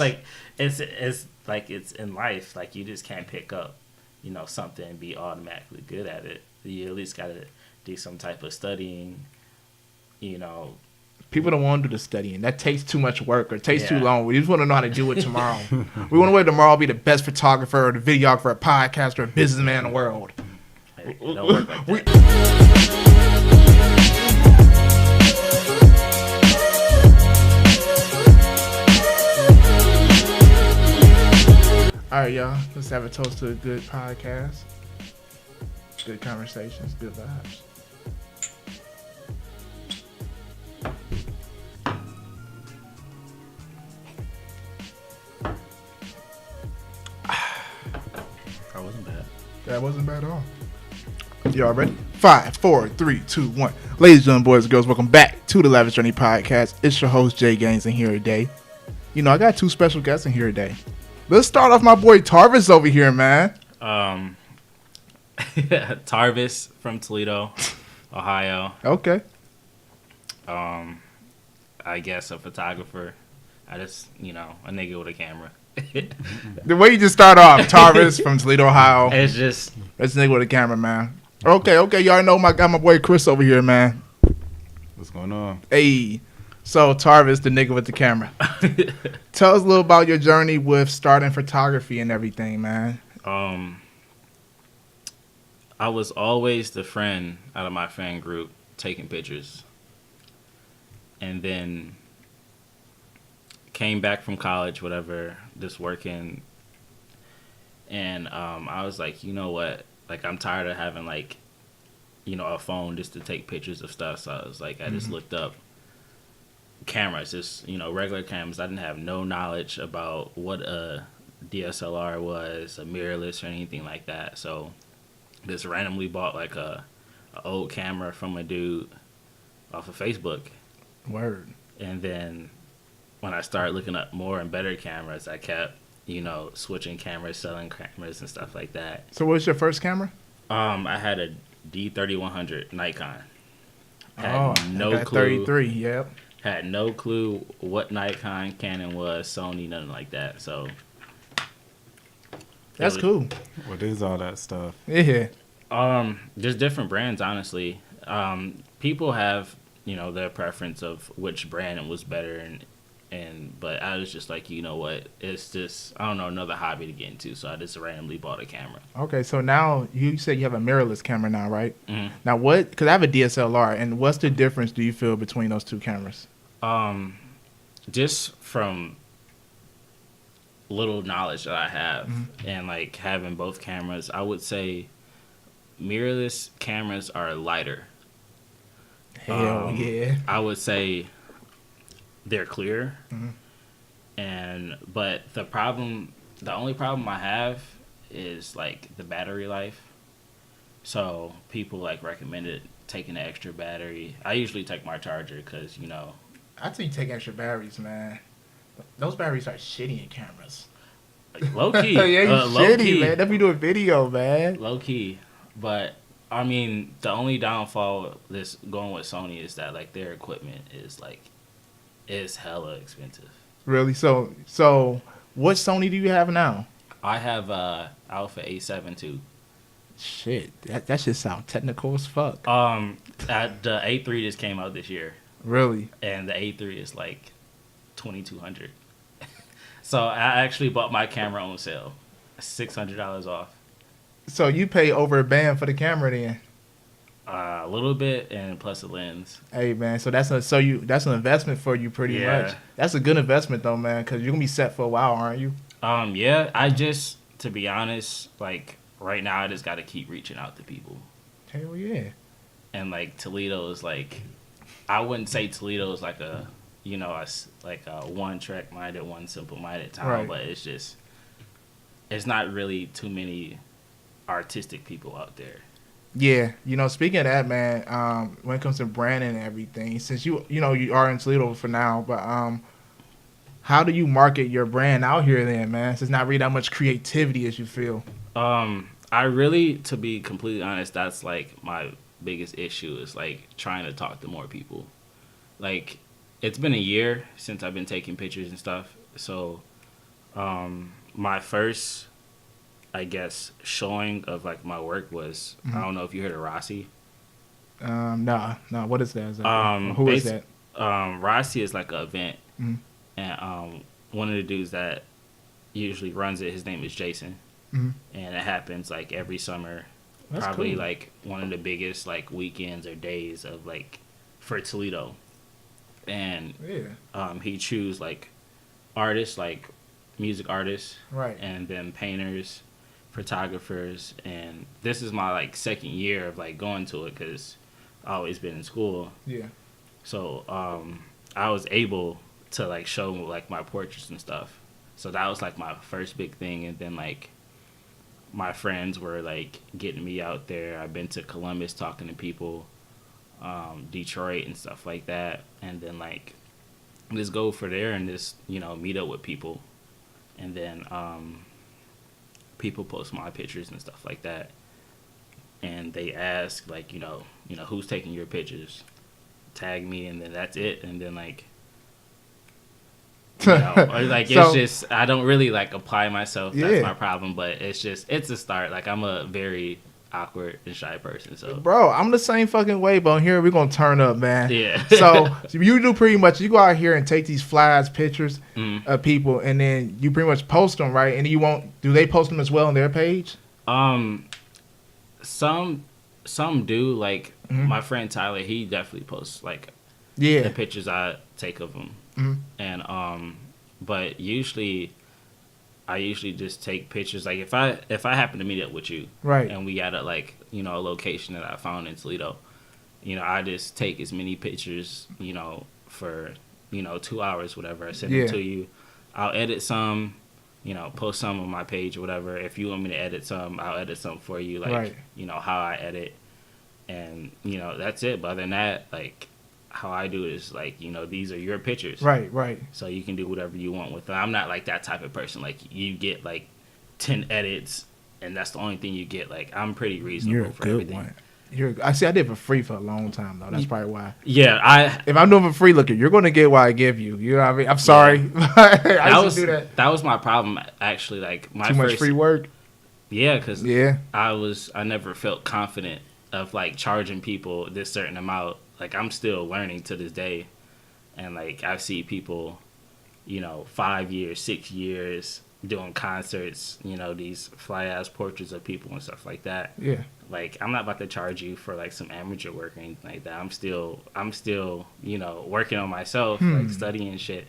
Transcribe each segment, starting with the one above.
like it's like it's in life. Like you just can't pick up, something and be automatically good at it. You at least got to do some type of studying. People don't want to do the studying. That takes too much work or takes too Yeah. long. We just want to know how to do it tomorrow. We want to wait tomorrow be the best photographer or the videographer, a podcaster, a businessman in the world. It don't work like that. All right, y'all. Let's have a toast to a good podcast. Good conversations, good vibes. That wasn't bad. That wasn't bad at all. Y'all ready? 5, 4, 3, 2, 1. Ladies and gentlemen, boys and girls, welcome back to the Lavish Journey podcast. It's your host, Jay Gaines, in here today. I got two special guests in here today. Let's start off my boy Tarvis over here, man. Tarvis from Toledo, Ohio. Okay. I guess a photographer. I just, a nigga with a camera. The way you just start off, Tarvis from Toledo, Ohio. It's just... That's a nigga with a camera, man. Okay. Y'all know got my boy Chris over here, man. What's going on? Hey. So, Tarvis, the nigga with the camera. Tell us a little about your journey with starting photography and everything, man. I was always the friend out of my friend group taking pictures. And then came back from college, whatever, just working. And I was like, you know what? Like, I'm tired of having, like, a phone just to take pictures of stuff. So I was like, I just looked up cameras, just regular cameras. I didn't have no knowledge about what a DSLR was, a mirrorless or anything like that. So just randomly bought like a old camera from a dude off of Facebook. Word. And then when I started looking up more and better cameras, I kept switching cameras, selling cameras and stuff like that. So what was your first camera? I had a D3100 Nikon. Had no clue. 33, yep. Had no clue what Nikon, Canon was, Sony, nothing like that. So that's cool. What is all that stuff? Yeah. Just different brands, honestly. People have, their preference of which brand was better, but I was just like, you know what? It's just, I don't know, another hobby to get into. So I just randomly bought a camera. Okay, so now you said you have a mirrorless camera now, right? Mm-hmm. Now because I have a DSLR, and what's the difference do you feel between those two cameras? Just from little knowledge that I have and like having both cameras, I would say mirrorless cameras are lighter. Hell yeah. I would say they're clear. Mm-hmm. But the only problem I have is like the battery life. So people like recommended taking an extra battery. I usually take my charger because I tell you take extra batteries, man. Those batteries are shitty in cameras. Low key. Yeah, low shitty, key, man. That be doing video, man. Low key. But I mean, the only downfall that's going with Sony is that like their equipment is hella expensive. Really? So what Sony do you have now? I have Alpha A7 II. Shit, that shit sound technical as fuck. The A3 just came out this year. Really? And the A3 is like $2,200. So I actually bought my camera on sale, $600 off. So you pay over a band for the camera then? A little bit, and plus a lens. Hey man, so that's an investment for you pretty much. That's a good investment though, man, because you're gonna be set for a while, aren't you? Yeah. I just, to be honest, like right now, I just got to keep reaching out to people. Hell yeah. And like Toledo is like, I wouldn't say Toledo is like a one track minded, one simple minded town, right. But it's not really too many artistic people out there. Yeah, speaking of that, man, when it comes to branding and everything, since you are in Toledo for now, but how do you market your brand out here then, man? Since not really that much creativity as you feel. I really, to be completely honest, that's like my biggest issue is like trying to talk to more people. Like, it's been a year since I've been taking pictures and stuff, so My first, I guess, showing of like my work was I don't know if you heard of Rossi. No. What is that? Is that who is that? Rossi is like an event, Mhm. and one of the dudes that usually runs it, his name is Jason, Mhm. and it happens like every summer. That's Probably cool. like one of the biggest like weekends or days of like for Toledo, and Yeah. he choose like artists, like music artists, Right. and then painters, photographers, and this is my like second year of like going to it because I always been in school, Yeah. so I was able to like show like my portraits and stuff. So that was like my first big thing, and then like my friends were like getting me out there. I've been to Columbus talking to people, Detroit and stuff like that, and then like just go for there and just meet up with people, and then people post my pictures and stuff like that, and they ask like who's taking your pictures, tag me, and then that's it, and then like or like So- it's just I don't really like apply myself. Yeah. That's my problem, but it's a start. Like I'm a very awkward and shy person, so Bro, I'm the same fucking way, but here we're gonna turn up, man. yeah. So you do pretty much. You go out here and take these fly-ass pictures Mhm. of people, and then you pretty much post them, right? And you won't. Do they post them as well on their page? Some do. Like Mhm. my friend Tyler, he definitely posts like Yeah. the pictures I take of him, Mhm. and but I usually just take pictures. Like if I happen to meet up with you, Right. and we at a like a location that I found in Toledo, I just take as many pictures, for 2 hours, whatever. I send Yeah. them to you. I'll edit some, post some on my page or whatever. If you want me to edit some, I'll edit some for you, like Right. how I edit, and that's it. But other than that, like how I do it is like these are your pictures, Right. Right. so you can do whatever you want with them. I'm not like that type of person. Like you get like 10 edits, and that's the only thing you get. Like I'm pretty reasonable You're a for good everything. one. I see. I did it for free for a long time though. That's probably why. Yeah, If I'm doing it for free, look, you're going to get what I give you. You know what I mean? I'm sorry. I used to do that. That was my problem actually. Like my Too much free work. Yeah, because Yeah. I never felt confident of like charging people this certain amount. Like I'm still learning to this day, and like I see people, 5 years, 6 years doing concerts. These fly ass portraits of people and stuff like that. Yeah. Like I'm not about to charge you for like some amateur work or anything like that. I'm still working on myself, like studying shit.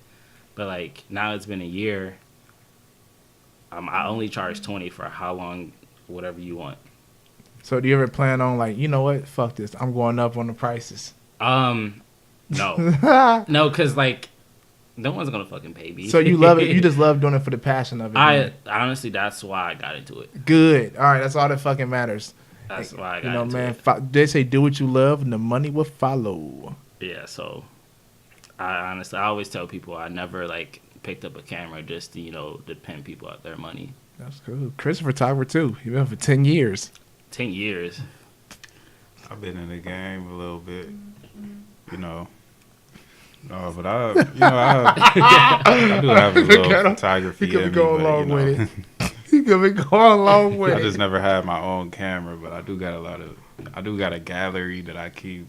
But like now it's been a year. I only charge 20 for how long, whatever you want. So do you ever plan on like, you know what? Fuck this. I'm going up on the prices. No, no, because like no one's gonna fucking pay me. So you love it. You just love doing it for the passion of it. man. Honestly, that's why I got into it. Good. All right. That's all that fucking matters. That's why I got You know, into man. it. They say do what you love, and the money will follow. Yeah, so I always tell people I never like picked up a camera just to to pimp people out their money. That's cool. Chris, a photographer too. You've been for 10 years. 10 years. I've been in the game a little bit, No, but I do have a little photography He could be in me, going but, along with it. He could be going along with I it. just never had my own camera, but I do got a gallery that I keep,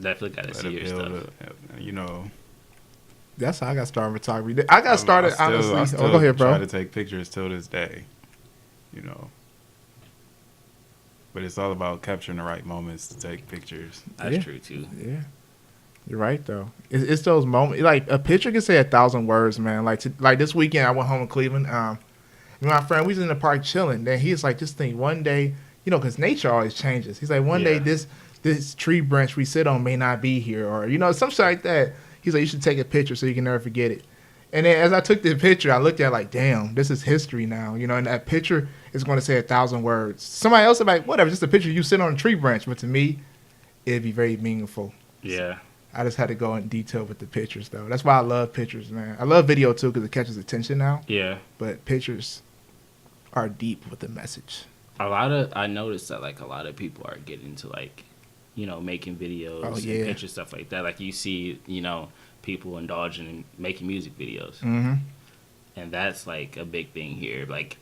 Definitely got to let see it your build stuff. That's how I got started in photography. I got started, honestly. I still go ahead, bro. try to take pictures till this day, But it's all about capturing the right moments to take pictures. That's Yeah. true too. Yeah. You're right, though. It's those moments. Like, a picture can say 1,000 words, man. Like this weekend, I went home in Cleveland. My friend, we was in the park chilling. Then he's like, just think, one day, because nature always changes. He's like, one day this tree branch we sit on may not be here, or, some shit like that. He's like, you should take a picture so you can never forget it. And then as I took the picture, I looked at it like, damn, this is history now. And that picture is going to say 1,000 words. Somebody else would be like, whatever, just a picture you sit on a tree branch. But to me, it'd be very meaningful. Yeah. I just had to go in detail with the pictures, though. That's why I love pictures, man. I love video, too, because it catches attention now. Yeah. But pictures are deep with the message. I noticed that like a lot of people are getting into like, making videos and picture stuff like that. Like you see, people indulging in making music videos. Mm-hmm. and that's like a big thing here. Like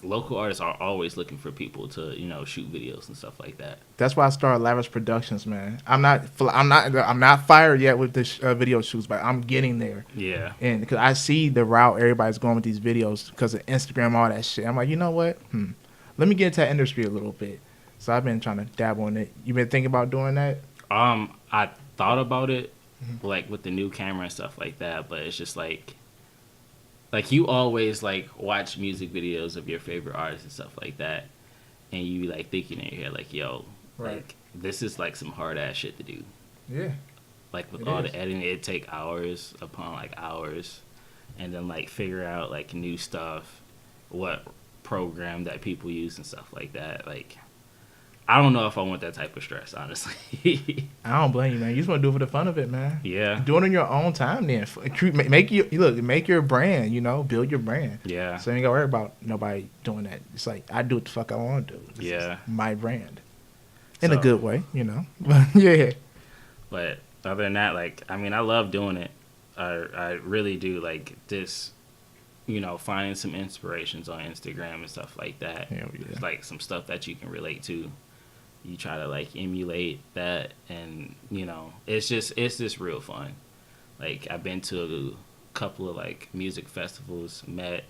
local artists are always looking for people to shoot videos and stuff like that. That's why I started Lavish Productions, man. I'm not fired yet with the video shoots, but I'm getting there. Yeah. And because I see the route everybody's going with these videos because of Instagram, all that shit. I'm like, you know what? Let me get into that industry a little bit. So I've been trying to dabble in it. You been thinking about doing that? I thought about it, like with the new camera and stuff like that, but it's just like you always like watch music videos of your favorite artists and stuff like that, and you like thinking in your head like, yo, Right. like this is like some hard ass shit to do. Yeah. Like with It all is. the editing, it'd take hours upon like hours, and then like figure out like new stuff, what program that people use and stuff like that. Like, I don't know if I want that type of stress, honestly. I don't blame you, man. You just want to do it for the fun of it, man. Yeah. Do it in your own time, then. Make your brand. Build your brand. Yeah. So you ain't gotta worry about nobody doing that. It's like I do what the fuck I want to do. This Yeah. is my brand, in a So- good way, But yeah. But other than that, like, I mean, I love doing it. I really do. Like, this, finding some inspirations on Instagram and stuff like that. Hell yeah. It's like some stuff that you can relate to. You try to, like, emulate that. And, it's just real fun. Like, I've been to a couple of, like, music festivals, met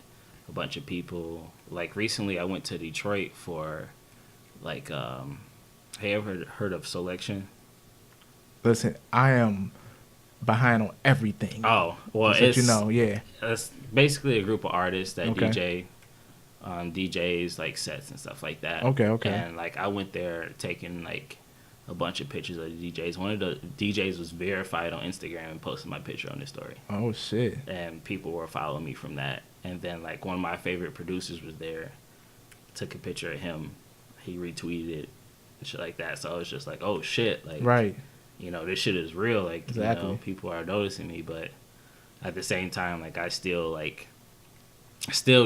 a bunch of people. Like, recently I went to Detroit for, like, have you ever heard of Selection? Listen, I am behind on everything. Oh, well, Just so yeah. it's basically a group of artists that Okay. DJ, DJs like sets and stuff like that. Okay. And like I went there taking like a bunch of pictures of the DJs. One of the DJs was verified on Instagram and posted my picture on his story, Oh shit. and people were following me from that. And then like one of my favorite producers was there, took a picture of him, he retweeted it and shit like that. So I was just like, oh shit, like Right. this shit is real. Like, Exactly. people are noticing me, but at the same time, like, I still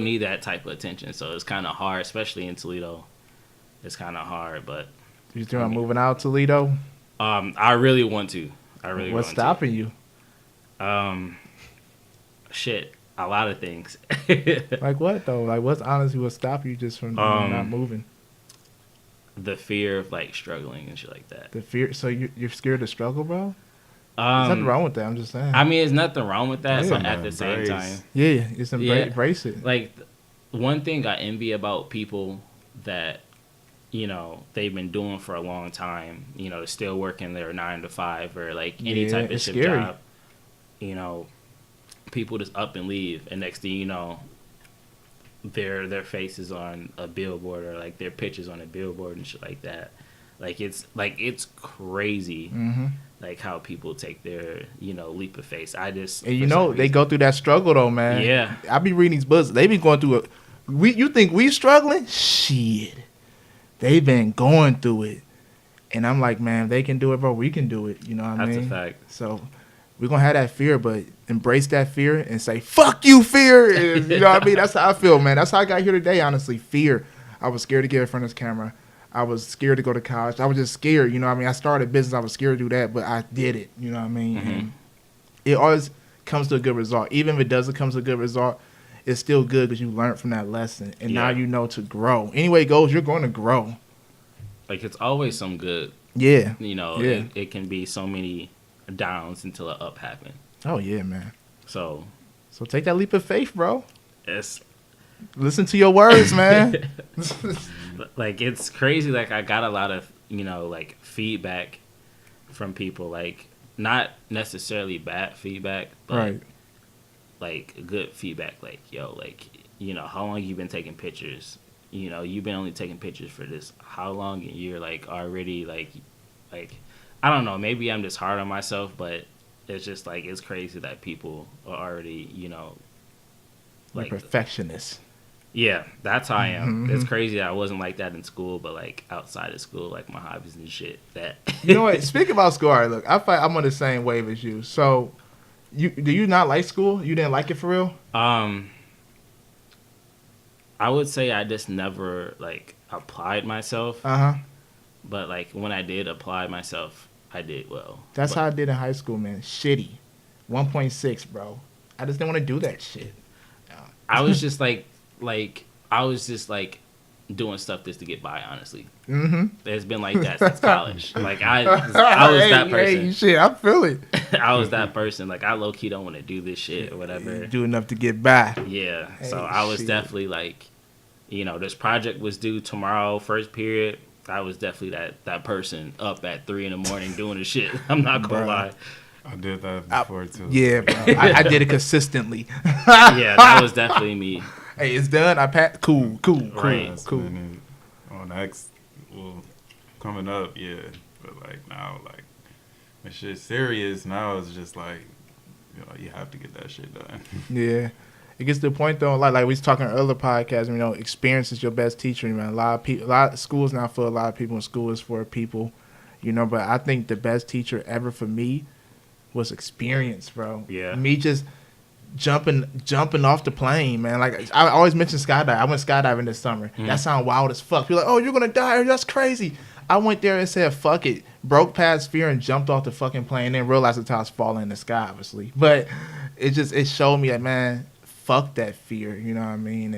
need that type of attention. So it's kind of hard, especially in Toledo. It's kind of hard, but You think I'm moving out Toledo? I really want to. I really What's want stopping you? to. Shit, a lot of things. Like what though? Like what's honestly what stopping you just from not moving? The fear of like struggling and shit like that. The fear. So you're scared to struggle, bro? There's nothing wrong with that. I'm just saying. I mean, there's nothing wrong with that, Yeah, but man, at the same embrace. time, yeah, it's Yeah. embrace it. like one thing I envy about people that they've been doing for a long time, still working their 9 to 5 or like any Yeah, type of it's shift scary. job. People just up and leave, and next thing you know, their faces on a billboard or like their pictures on a billboard and shit like that. It's crazy. Mm-hmm. Like how people take their leap of faith. I just And for some they reason- go through that struggle though, man. Yeah. I be reading these books. They be going through it. You think we struggling? Shit. They been going through it. And I'm like, man, if they can do it, bro, we can do it. You know what I That's mean? a fact. So we're gonna have that fear, but embrace that fear and say, fuck you, fear. And, you know what I mean? That's how I feel, man. That's how I got here today, honestly. Fear. I was scared to get in front of this camera. I was scared to go to college. I was just scared, you know what I mean? I started business. I was scared to do that, but I did it, you know what I mean? Mhm. And it always comes to a good result. Even if it doesn't come to a good result, it's still good because you learned from that lesson. And now Yeah. you know to grow. Anyway it goes, you're going to grow. Like it's always some good. Yeah. Yeah. It can be so many downs until an up happen. Oh, yeah, man. So So take that leap of faith, bro. it's Listen to your words, man. like it's crazy. Like I got a lot of like feedback from people, like not necessarily bad feedback, but Right. like good feedback. Like yo, like how long you been taking pictures? You've been only taking pictures for this how long? And you're like already like I don't know. Maybe I'm just hard on myself, but it's just like it's crazy that people are already Like like perfectionist. yeah, that's how I am. Mhm. It's crazy that I wasn't like that in school, but like outside of school, like my hobbies and shit. That You know what? Speaking about school, all right, look, I'm on the same wave as you. So, do you not like school? You didn't like it for real? I would say I just never like applied myself, Uh-huh. but like when I did apply myself, I did well. That's But- how I did in high school, man. Shitty. 1.6, bro. I just didn't want to do that shit. I was just like I was just like doing stuff just to get by. Honestly, it's been like that since college. Like I was that person. Hey, shit, I feel it. I was that person. Like I low key don't want to do this shit or whatever. Do enough to get by. Yeah. Hey, So I was shit. definitely like, this project was due tomorrow, first period. I was definitely that person up at 3 a.m. doing the shit. I'm not gonna Bruh. lie. I did that before too. Yeah, bro. I did it consistently. Yeah, that was definitely me. Hey, it's done. I passed. Cool. Right. Cool. And then on next, well, coming up, yeah. But like now, like when shit's serious, now it's just like, you have to get that shit done. Yeah. It gets to the point though, like we was talking in earlier podcasts, experience is your best teacher, man. A lot of schools now for a lot of people, and school is for people, but I think the best teacher ever for me was experience, bro. Yeah. Me just jumping off the plane, man. Like I always mention skydive. I went skydiving this summer. That sound wild as fuck. You're like, oh, you're gonna die. That's crazy. I went there and said, fuck it. Broke past fear and jumped off the fucking plane and then realized the time I was falling in the sky, obviously. But it showed me that, man, fuck that fear, you know what I mean?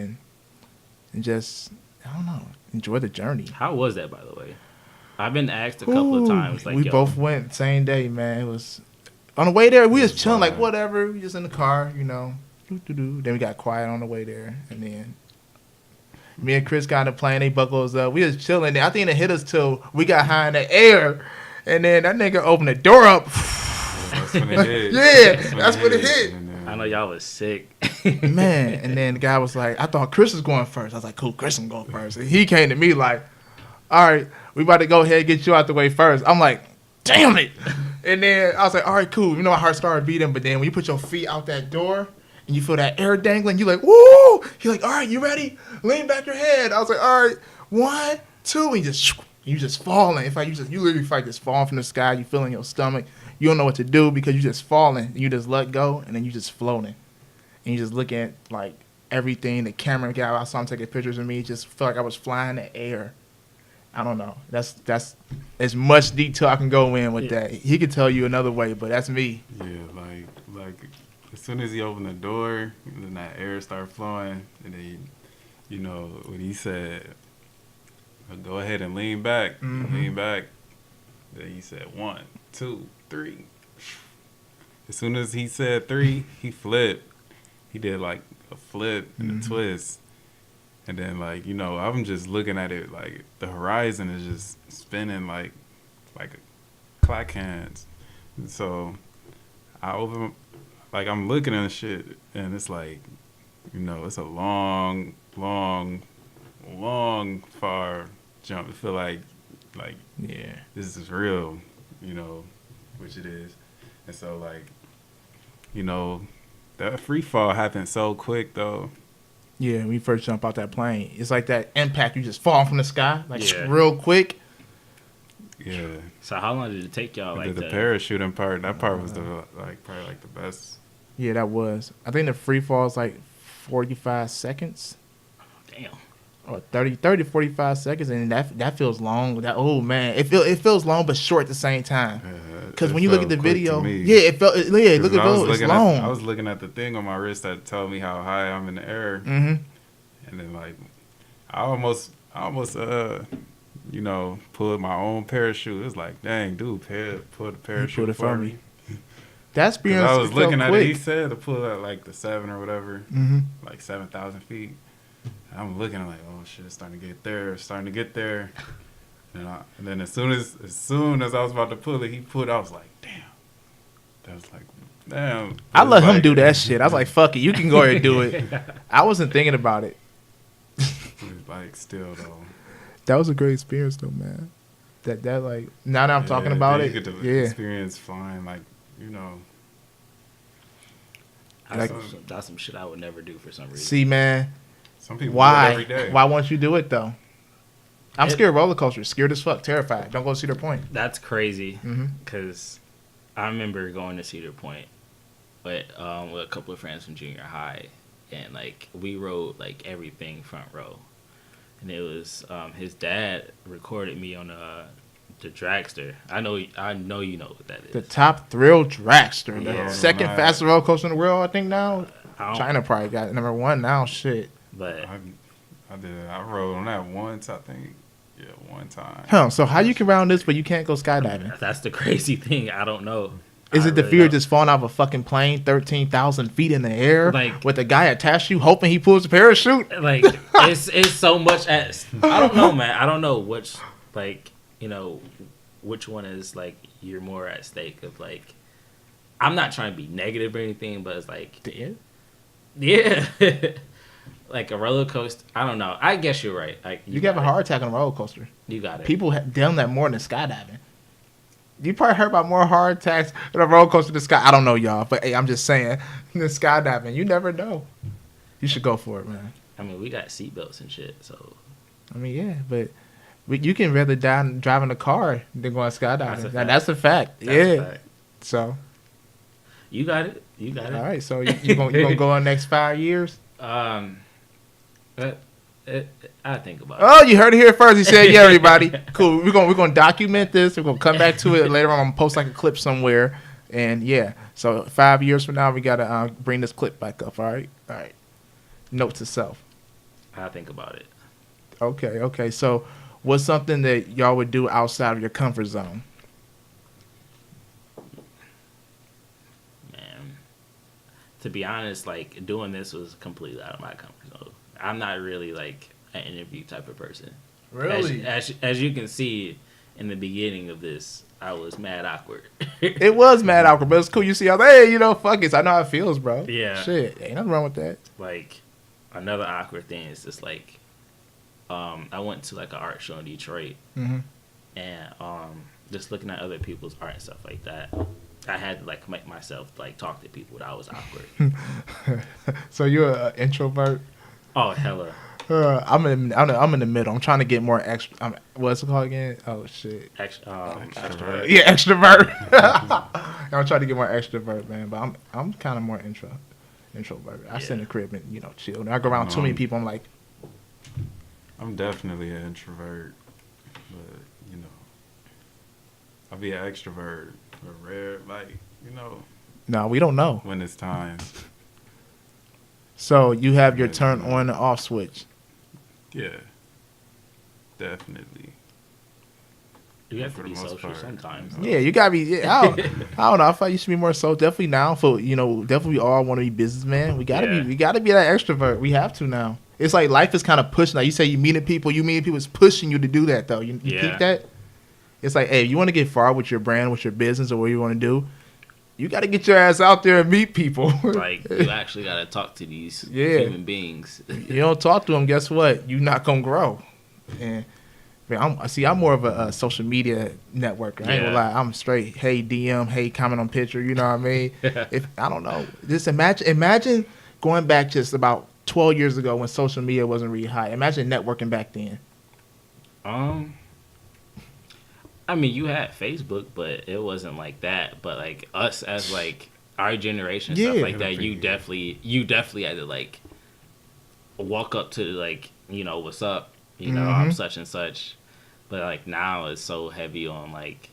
And just, I don't know, enjoy the journey. How was that, by the way? I've been asked a couple of times. Like, we both went same day, man. It was on the way there. We just chilling, like whatever. We just in the car, Then we got quiet on the way there, and then me and Chris got on the plane. They buckled us up. We was chilling. I think it hit us till we got high in the air, and then that nigga opened the door up. That's when it hit. Yeah, that's when it hit. I know y'all was sick. Man, and then the guy was like, I thought Chris was going first. I was like, cool, Chris is going first. And he came to me like, all right, we about to go ahead and get you out the way first. I'm like, damn it. And then I was like, all right, cool. My heart started beating, but then when you put your feet out that door and you feel that air dangling, you're like, woo! He's like, all right, you ready? Lean back your head. I was like, all right, 1, 2, and you just falling. It's like you literally feel like just falling from the sky. You feel in your stomach. You don't know what to do because you just falling. You just let go, and then you just floating. And you just look at, like, everything. The camera guy, I saw him taking pictures of me. Just felt like I was flying in the air. I don't know. That's as much detail I can go in with that. He could tell you another way, but that's me. Yeah, like as soon as he opened the door, and then that air started flowing, and then, when he said, go ahead and lean back, then he said 1, 2, 3. As soon as he said 3, he flipped. He did like a flip and a twist. And then, I'm just looking at it, like, the horizon is just spinning like clack hands. And so, I'm looking at shit, and it's like, it's a long, far jump. I feel like, Yeah. this is real, which it is. And so, that free fall happened so quick, though. Yeah, when you first jump out that plane, it's like that impact. You just fall from the sky, real quick. Yeah. So how long did it take y'all? The parachuting part, that part was probably the best. Yeah, that was. I think the free fall is like 45 seconds. Damn. Or 30 to 45 seconds, and that feels long. It feels long but short at the same time. Because when you look at the video, it was long. I was looking at the thing on my wrist that told me how high I'm in the air, and then I almost pulled my own parachute. It was like, dang, dude, pull the parachute for me. That experience. I was looking at it. He said to pull at like the 7 or whatever, like 7,000 feet. And I'm looking, I'm like, oh shit, it's starting to get there. And then as soon as I was about to pull it, he pulled. I was like, damn. That was like, damn. I let him do that shit. I was like, fuck it, you can go ahead and do it. I wasn't thinking about it. Still though. That was a great experience though, man. That like now that I'm talking about it, you get to experience flying, That's some shit I would never do for some reason. See, man. Some people do it every day. Why won't you do it though? I'm scared of roller coasters. Scared as fuck. Terrified. Don't go to Cedar Point. That's crazy. Because I remember going to Cedar Point with a couple of friends from junior high. And, we rode, everything front row. And it was his dad recorded me on the dragster. I know you know what that is. The top thrill dragster. Yeah. The second fastest roller coaster in the world, I think now. China probably got number one now. Shit. But I rode on that once, I think. Yeah, one time. Huh, so how you can round this, but you can't go skydiving? that's the crazy thing. I don't know. Is I it the really fear of don't. just falling off a fucking plane 13,000 feet in the air Like- with a guy attached to you hoping he pulls the parachute? Like it's so much at I don't know, man. I don't know which like, you know, which one is like you're more at stake of like I'm not trying to be negative or anything, but it's like yeah. Like a roller coaster. I don't know. I guess you're right. Like You can have a got it. heart attack on a roller coaster. You got it. People have done that more than skydiving. You probably heard about more heart attacks on a roller coaster than sky. I don't know, y'all, but hey, I'm just saying, than skydiving. You never know. You should go for it, man. I mean, we got seatbelts and shit, so I mean, yeah, but you can rather die driving a car than going skydiving. That's a fact. That's a fact. that's a yeah. fact. So, You got it. You got all it. right. So you gonna go on next 5 years? I think about it. Oh, you heard it here first. He said, "Yeah, everybody, cool. We're gonna document this. We're gonna come back to it later on. I'm gonna post like a clip somewhere, and yeah. So 5 years from now, we gotta bring this clip back up. All right. Note to self. I think about it. Okay. So, what's something that y'all would do outside of your comfort zone? Man, to be honest, like doing this was completely out of my comfort zone. I'm not really like an interview type of person. As you can see in the beginning of this, I was mad awkward. It was mad awkward, but it's cool. You see, I was hey, fuck it. I know how it feels, bro. Yeah. Shit, ain't nothing wrong with that. Like another awkward thing is just like I went to like an art show in Detroit, Mm-hmm. and just looking at other people's art and stuff like that, I had to like make myself like talk to people that I was awkward. So you're an introvert. Oh hella. I'm in the middle. I'm trying to get more extra. What's it called again? Oh shit. Extrovert. Yeah, extrovert. I'm trying to get more extrovert, man. But I'm kind of more introvert. I sit in the crib and chill. When I go around too many people, I'm like, I'm definitely an introvert, but I'll be an extrovert, but rare, no, we don't know. when it's time. So you have your turn on and off switch. Yeah, definitely. You have For to the be most social part. sometimes. Yeah, you gotta be. Yeah, I don't know. I thought you should be more so. Definitely now. For definitely we all want to be businessmen. We gotta Yeah. be. We gotta be that extrovert. We have to now. It's like life is kind of pushing. Like you say, you meeting people. It's pushing you to do that though. You Yeah. keep that. It's like, hey, you want to get far with your brand, with your business, or what you want to do. You got to get your ass out there and meet people. Like you actually got to talk to these Yeah. human beings. You don't talk to them, guess what? You're not gonna grow. And man, I'm more of a social media networker. I ain't gonna lie. I'm straight. Hey DM. Hey comment on picture. You know what I mean? If I don't know, just imagine going back just about 12 years ago when social media wasn't really high. Imagine networking back then. I mean, you had Facebook, but it wasn't like that. But like us as like our generation, and stuff Yeah. like that, you definitely had to like walk up to like what's up, I'm such and such. But like now it's so heavy on like,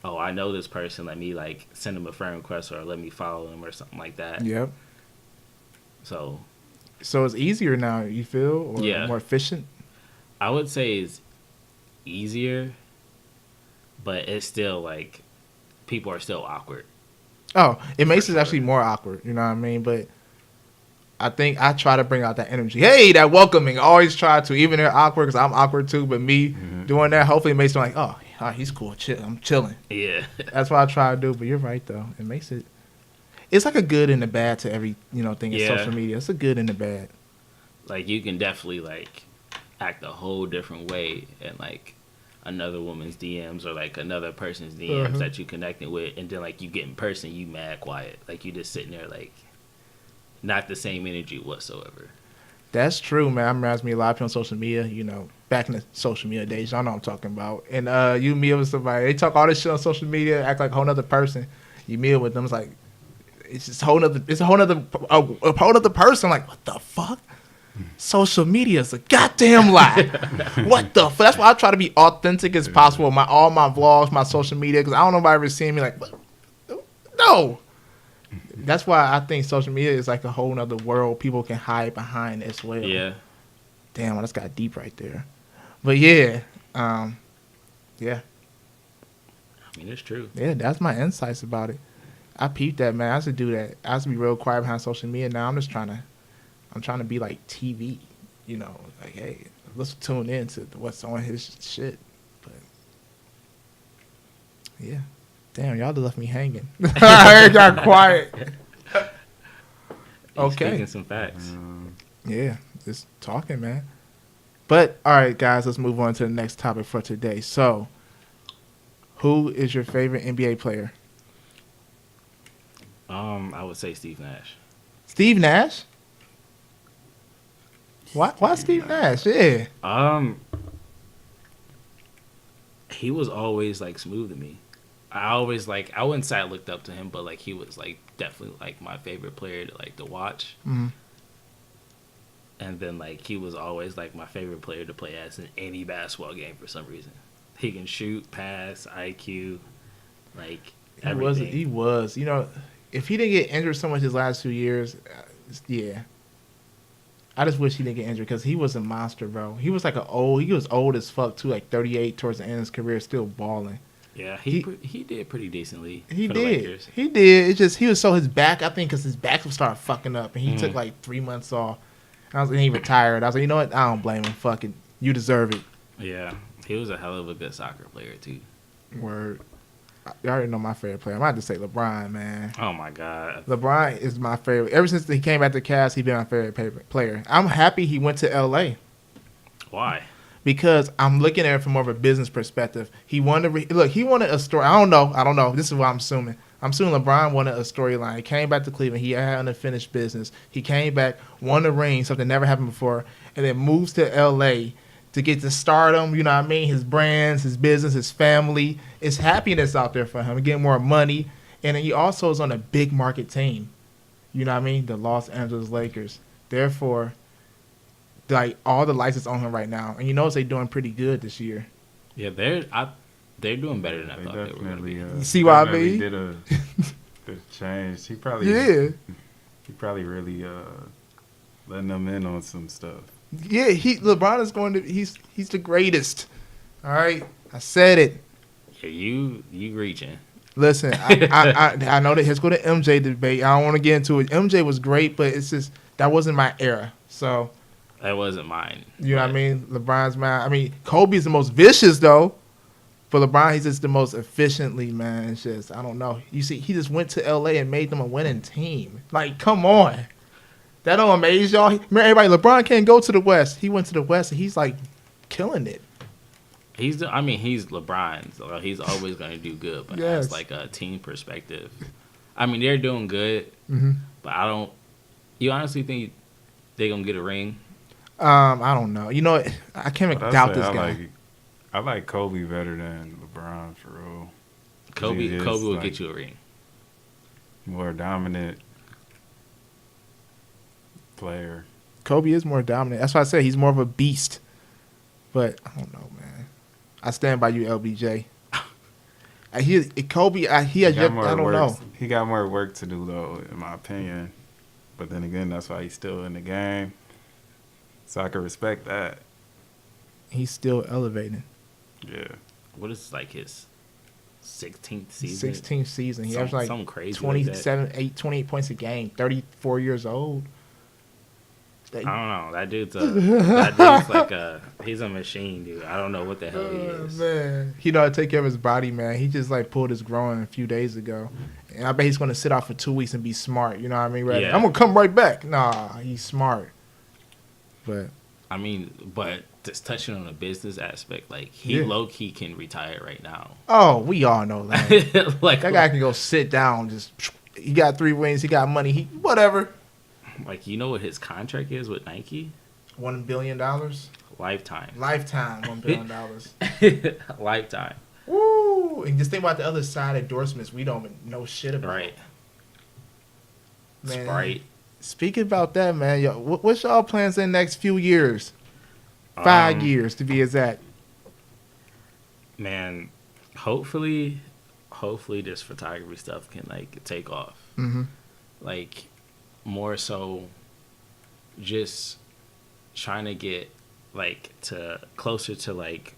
oh, I know this person, let me like send them a friend request or let me follow them or something like that. Yep. So So it's easier now. You feel or Yeah. more efficient. I would say it's easier, but it's still like people are still awkward. Oh, it makes For it sure. actually more awkward. You know what I mean? But I think I try to bring out that energy. Hey, that welcoming. I always try to, even they're awkward because I'm awkward too. But me doing that, hopefully it makes them like, oh, he's cool. I'm chilling. Yeah. That's what I try to do. But you're right though. It makes it. It's like a good and a bad to every thing in Yeah. social media. It's a good and a bad. Like you can definitely like act a whole different way in like another woman's DMs or like another person's DMs that you connecting with, and then like you get in person, you mad quiet. Like you just sitting there like not the same energy whatsoever. That's true, man. That reminds me a lot of people on social media, back in the social media days, y'all know what I'm talking about. And you meet with somebody, they talk all this shit on social media, act like a whole nother person. You meet with them, it's like, it's just a whole nother person. Like, what the fuck? Social media is a goddamn lie. What the fuck? That's why I try to be authentic as possible. All my vlogs, my social media, because I don't know if I ever seen me like, what? No. That's why I think social media is like a whole nother world people can hide behind as well. Yeah. Damn, that's got deep right there. But yeah, yeah, I mean, it's true. yeah. That's my insights about it. I peeped that, man. I used to do that. I used to be real quiet behind social media. Now I'm trying to be like TV. You know, like hey, let's tune in to what's on his shit. But yeah, damn, y'all just left me hanging. I got quiet. Okay. Speaking some facts. Yeah, just talking, man. But all right, guys, let's move on to the next topic for today. So, who is your favorite NBA player? I would say Steve Nash. Steve Nash. Why Steve Nash? Yeah. He was always like smooth to me. I wouldn't say I looked up to him, but like he was like definitely like my favorite player to watch. Mm-hmm. And then like he was always like my favorite player to play as in any basketball game for some reason. He can shoot, pass, IQ, like everything. He was. You know, if he didn't get injured so much his last 2 years, yeah. I just wish he didn't get injured because he was a monster, bro. He was he was old as fuck too, like 38 towards the end of his career, still balling. Yeah, he did pretty decently. He for did. The Lakers. He did. It's just his back. I think because his back was starting fucking up, and he took like 3 months off. And he retired. I was like, you know what? I don't blame him. Fuck it. You deserve it. Yeah, he was a hell of a good soccer player too. Word. You already know my favorite player. I might just say LeBron, man. Oh my god, LeBron is my favorite. Ever since he came back to Cavs, he's been my favorite player. I'm happy he went to LA. Why? Because I'm looking at it from more of a business perspective. He wanted he wanted a story. I don't know. This is what I'm assuming. I'm assuming LeBron wanted a storyline. He came back to Cleveland. He had unfinished business. He came back, won a ring, something never happened before, and then moves to LA to get to stardom. You know what I mean? His brands, his business, his family. It's happiness out there for him. Getting more money. And then he also is on a big market team. You know what I mean? The Los Angeles Lakers. Therefore, like all the lights is on him right now. And you notice they're doing pretty good this year. Yeah, they're doing better than I thought they were going to be. You see what I mean? Did a change. He probably really letting them in on some stuff. Yeah, LeBron is going to he's the greatest. All right, I said it. Yeah, you reaching. Listen, I know that let's go to MJ debate. I don't want to get into it. MJ was great, but it's just that wasn't my era. So that wasn't mine. You know what I mean? LeBron's mine. I mean, Kobe's the most vicious though. But LeBron, he's just the most efficiently, man. It's just, I don't know. You see, he just went to L.A. and made them a winning team. Like, come on. That don't amaze y'all? Remember, everybody, LeBron can't go to the West. He went to the West, and he's, like, killing it. He's LeBron. So he's always going to do good. But Yes. as, like, a team perspective, I mean, they're doing good. Mm-hmm. But you honestly think they're going to get a ring? I don't know. You know, I can't doubt this guy. I like Kobe better than LeBron for real. Kobe will get you a ring. More dominant player. Kobe is more dominant. That's why I said he's more of a beast. But I don't know, man. I stand by you, LBJ. Kobe, I don't know. He got more work to do, though, in my opinion. But then again, that's why he's still in the game. So I can respect that. He's still elevating. Yeah. What is like his 16th season? 16th season. He has like something crazy 28 points a game. 34 years old. I don't know. That dude's like he's a machine, dude. I don't know what the hell he is. Man. He know how to take care of his body, man. He just like pulled his groin a few days ago. And I bet he's gonna sit out for 2 weeks and be smart. You know what I mean? Right? Yeah. I'm gonna come right back. Nah, he's smart. But I mean, just touching on the business aspect, like he low key can retire right now. Oh, we all know that. Like that guy can go sit down. Just he got 3 rings. He got money. He whatever. Like, you know what his contract is with Nike? $1 billion. Lifetime. $1 billion. Lifetime. Woo! And just think about the other side endorsements we don't even know shit about. Right. Man, Sprite. Speaking about that, man, yo, what's y'all plans in the next few years? 5 years to be exact. Man, hopefully this photography stuff can like take off. Mm-hmm. like more so just trying to get like to closer to like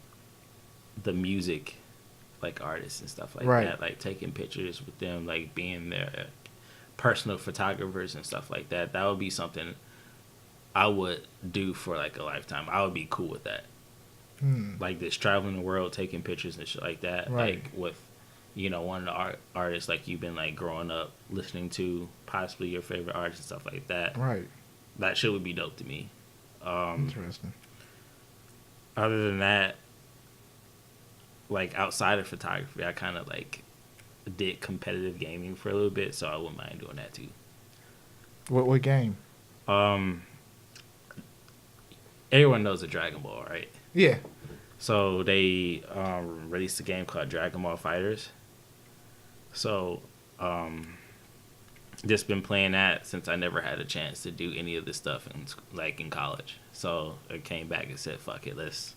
the music like artists and stuff like that, like taking pictures with them, like being their personal photographers and stuff like that. That would be something I would do for like a lifetime. I would be cool with that. Like this traveling the world, taking pictures and shit like that, like with, you know, one of the artists like you've been like growing up listening to, possibly your favorite artist and stuff like that. Right. That shit would be dope to me. Interesting. Other than that, like outside of photography, I kind of like did competitive gaming for a little bit, so I wouldn't mind doing that too. What game? Everyone knows the Dragon Ball, right? Yeah. So they released a game called Dragon Ball Fighters. So just been playing that since I never had a chance to do any of this stuff in college. So I came back and said, "Fuck it, let's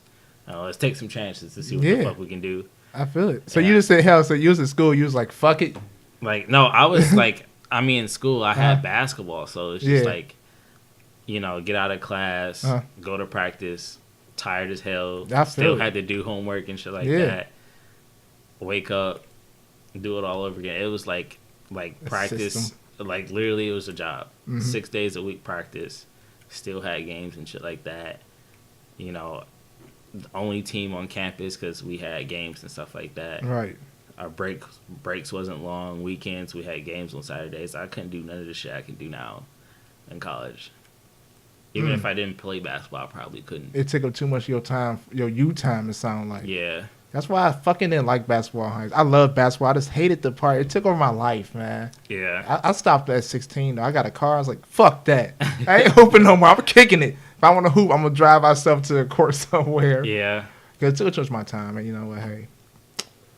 take some chances to see what the fuck we can do." I feel it. So you just said, hell, so you was in school, you was like, "Fuck it." Like, no, I was like, in school, I had basketball, so it's just like, you know, get out of class, go to practice, tired as hell, still had to do homework and shit like that. Wake up, do it all over again. It was like practice, like literally it was a job. 6 days a week practice, still had games and shit like that. You know, the only team on campus because we had games and stuff like that. Right. Our breaks wasn't long. Weekends we had games on Saturdays. I couldn't do none of the shit I can do now in college. Even if I didn't play basketball, I probably couldn't. It took up too much of your time, your you time. It sound like. Yeah. That's why I fucking didn't like basketball. I love basketball. I just hated the part. It took over my life, man. Yeah. I stopped at 16. Though. I got a car. I was like, fuck that. I ain't hooping no more. I'm kicking it. If I want to hoop, I'm going to drive myself to a court somewhere. Yeah. Because it took too much of my time. And you know what, hey.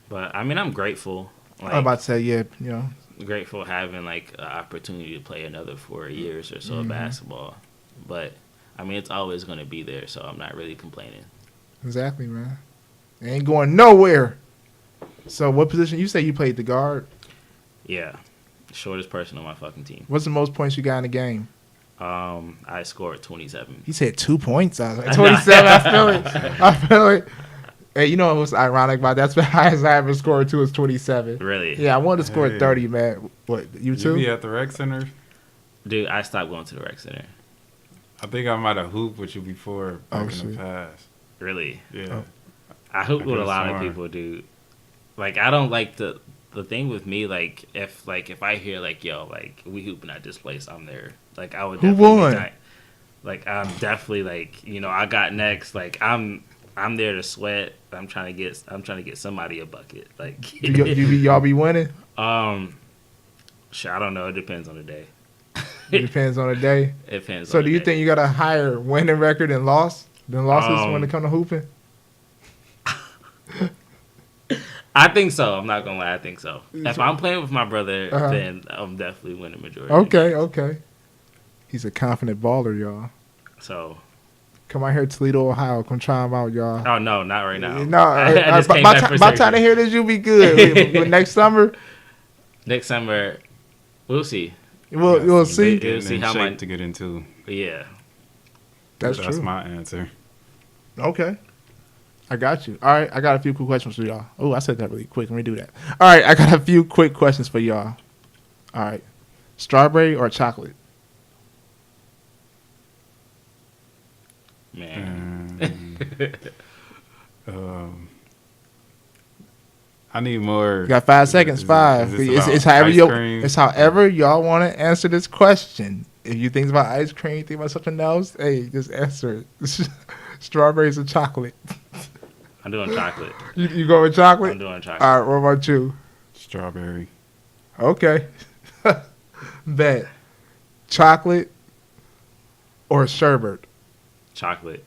But, I mean, I'm grateful. Like, I'm about to say, yeah, you know. Grateful having, like, an opportunity to play another 4 years or so of basketball. But, I mean, it's always going to be there, so I'm not really complaining. Exactly, man. It ain't going nowhere. So what position? You say you played the guard? Yeah. Shortest person on my fucking team. What's the most points you got in the game? I scored 27. He said 2 points. I was like, 27. I feel it. I feel it. Hey, you know what's ironic about that? That's the highest I ever scored to is 27. Really? Yeah, I wanted to score 30, man. What, you too? You be at the rec center? Dude, I stopped going to the rec center. I think I might have hooped with you before back in the past. Really? Yeah. Oh. I hoop with a lot of people, dude. Like, I don't like the thing with me. Like, if I hear like, yo, like we hooping at this place, I'm there. Like, I would. Who definitely won? Like, I'm definitely like, you know, I got next. Like, I'm there to sweat. I'm trying to get somebody a bucket. Like, do y'all be winning? Shit, I don't know. It depends on the day. It depends on the day. It depends. So on do you think you got a higher winning record than losses when it comes to hooping? I think so. I'm not gonna lie. I think so. If I'm playing with my brother, then I'm definitely winning majority. Okay. He's a confident baller, y'all. So come out here, Toledo, Ohio. Come try him out, y'all. Oh no, not right now. No, by time to hear this, you'll be good. But next summer. Next summer, we'll see. We'll see. We'll see how much to get into. Yeah, that's true. That's my answer. Okay. I got you. All right, I got a few quick questions for y'all. Oh, I said that really quick. Let me do that. All right, I got a few quick questions for y'all. All right. Strawberry or chocolate? Man. I need more. You got 5 seconds. 5. It's however y'all want to answer this question. If you think about ice cream, you think about something else, hey, just answer it. Strawberries or chocolate? I'm doing chocolate. You go with chocolate? I'm doing chocolate. All right, what about you? Strawberry. Okay. Bet. Chocolate or sherbet? Chocolate.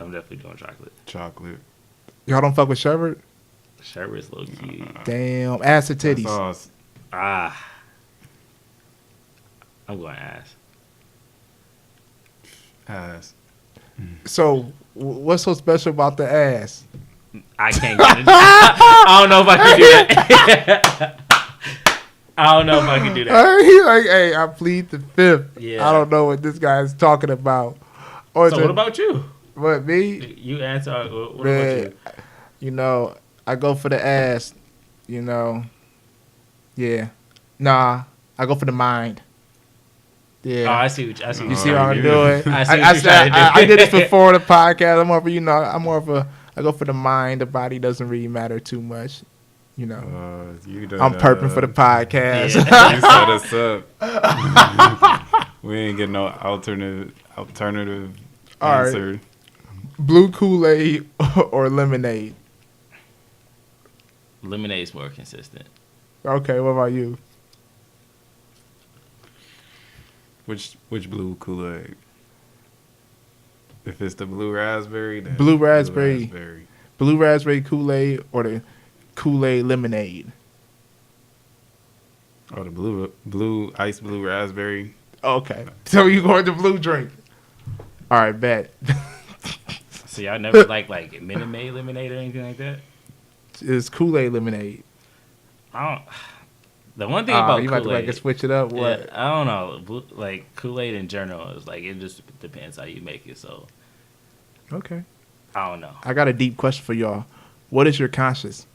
I'm definitely doing chocolate. Chocolate. Y'all don't fuck with sherbet? Sherbet's low key. Damn. Ass or titties? I'm going ass. Ass. So, what's so special about the ass? I can't get it. I don't know if I can do that. I don't know if I can do that. He's like, hey, I plead the fifth. Yeah. I don't know what this guy is talking about. Or So what about you? what me? You answer. What Man, about you? you know, I go for the ass. You know, yeah. Nah, I go for the mind. Yeah. Oh, I see what You see what I'm you- doing? I see what you're trying to do. I did this before the podcast. I'm more of a, I go for the mind. The body doesn't really matter too much. You know, You done, I'm perping for the podcast. Yeah. You set us up. We ain't getting no alternative All right. answer. Blue Kool-Aid or lemonade? Lemonade's more consistent. Okay, what about you? Which blue Kool-Aid? If it's the blue raspberry, then Blue raspberry. raspberry. Blue raspberry Kool-Aid or the Kool-Aid lemonade? Oh, the blue ice blue raspberry. Okay, so you going to blue drink? All right, bet. So y'all never like Minute Maid lemonade or anything like that? It's Kool-Aid lemonade. I don't. The one thing about you about to Kool-Aid, switch it up? What? yeah, I don't know. Like Kool-Aid in general is like it just depends how you make it. So Okay. I don't know. I got a deep question for y'all. What is your conscience?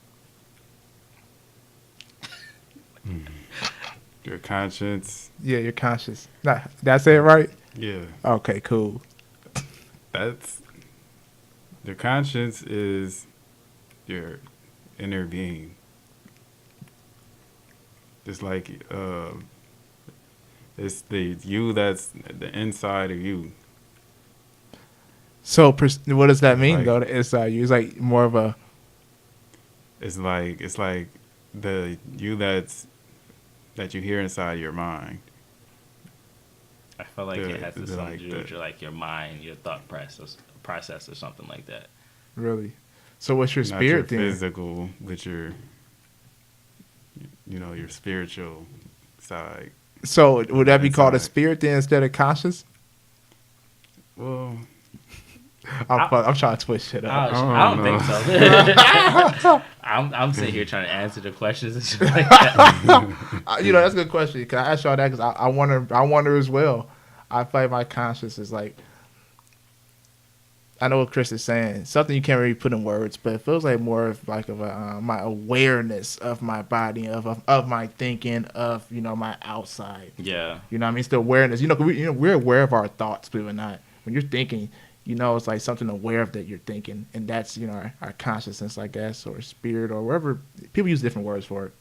Your conscience. Yeah, your conscience. Nah, did I say it right? Yeah, Okay, cool. that's your conscience is your inner being. It's like it's the you that's the inside of you. So, what does that mean, Like- though? The inside you, it's like more of a. It's like the you that you hear inside your mind. I feel like it has to They're something like to do with that. your your mind, your thought process or something like that. Really. So, what's your Not spirit your then? physical, but your your spiritual side. So, would that be called a Inside. spirit then instead of conscious? Well, I'm trying to twist it up. I don't think so. I'm sitting here trying to answer the questions and shit like that. That's a good question. Cause I asked y'all that because I wonder as well. I feel like my conscience is like, I know what Chris is saying. Something you can't really put in words, but it feels like more of like of a, my awareness of my body, of my thinking, of my outside. Yeah. You know what I mean? It's the awareness. We're aware of our thoughts, believe it or not. When you're thinking, it's like something aware of that you're thinking. And that's, our consciousness, I guess, or spirit, or wherever. People use different words for it.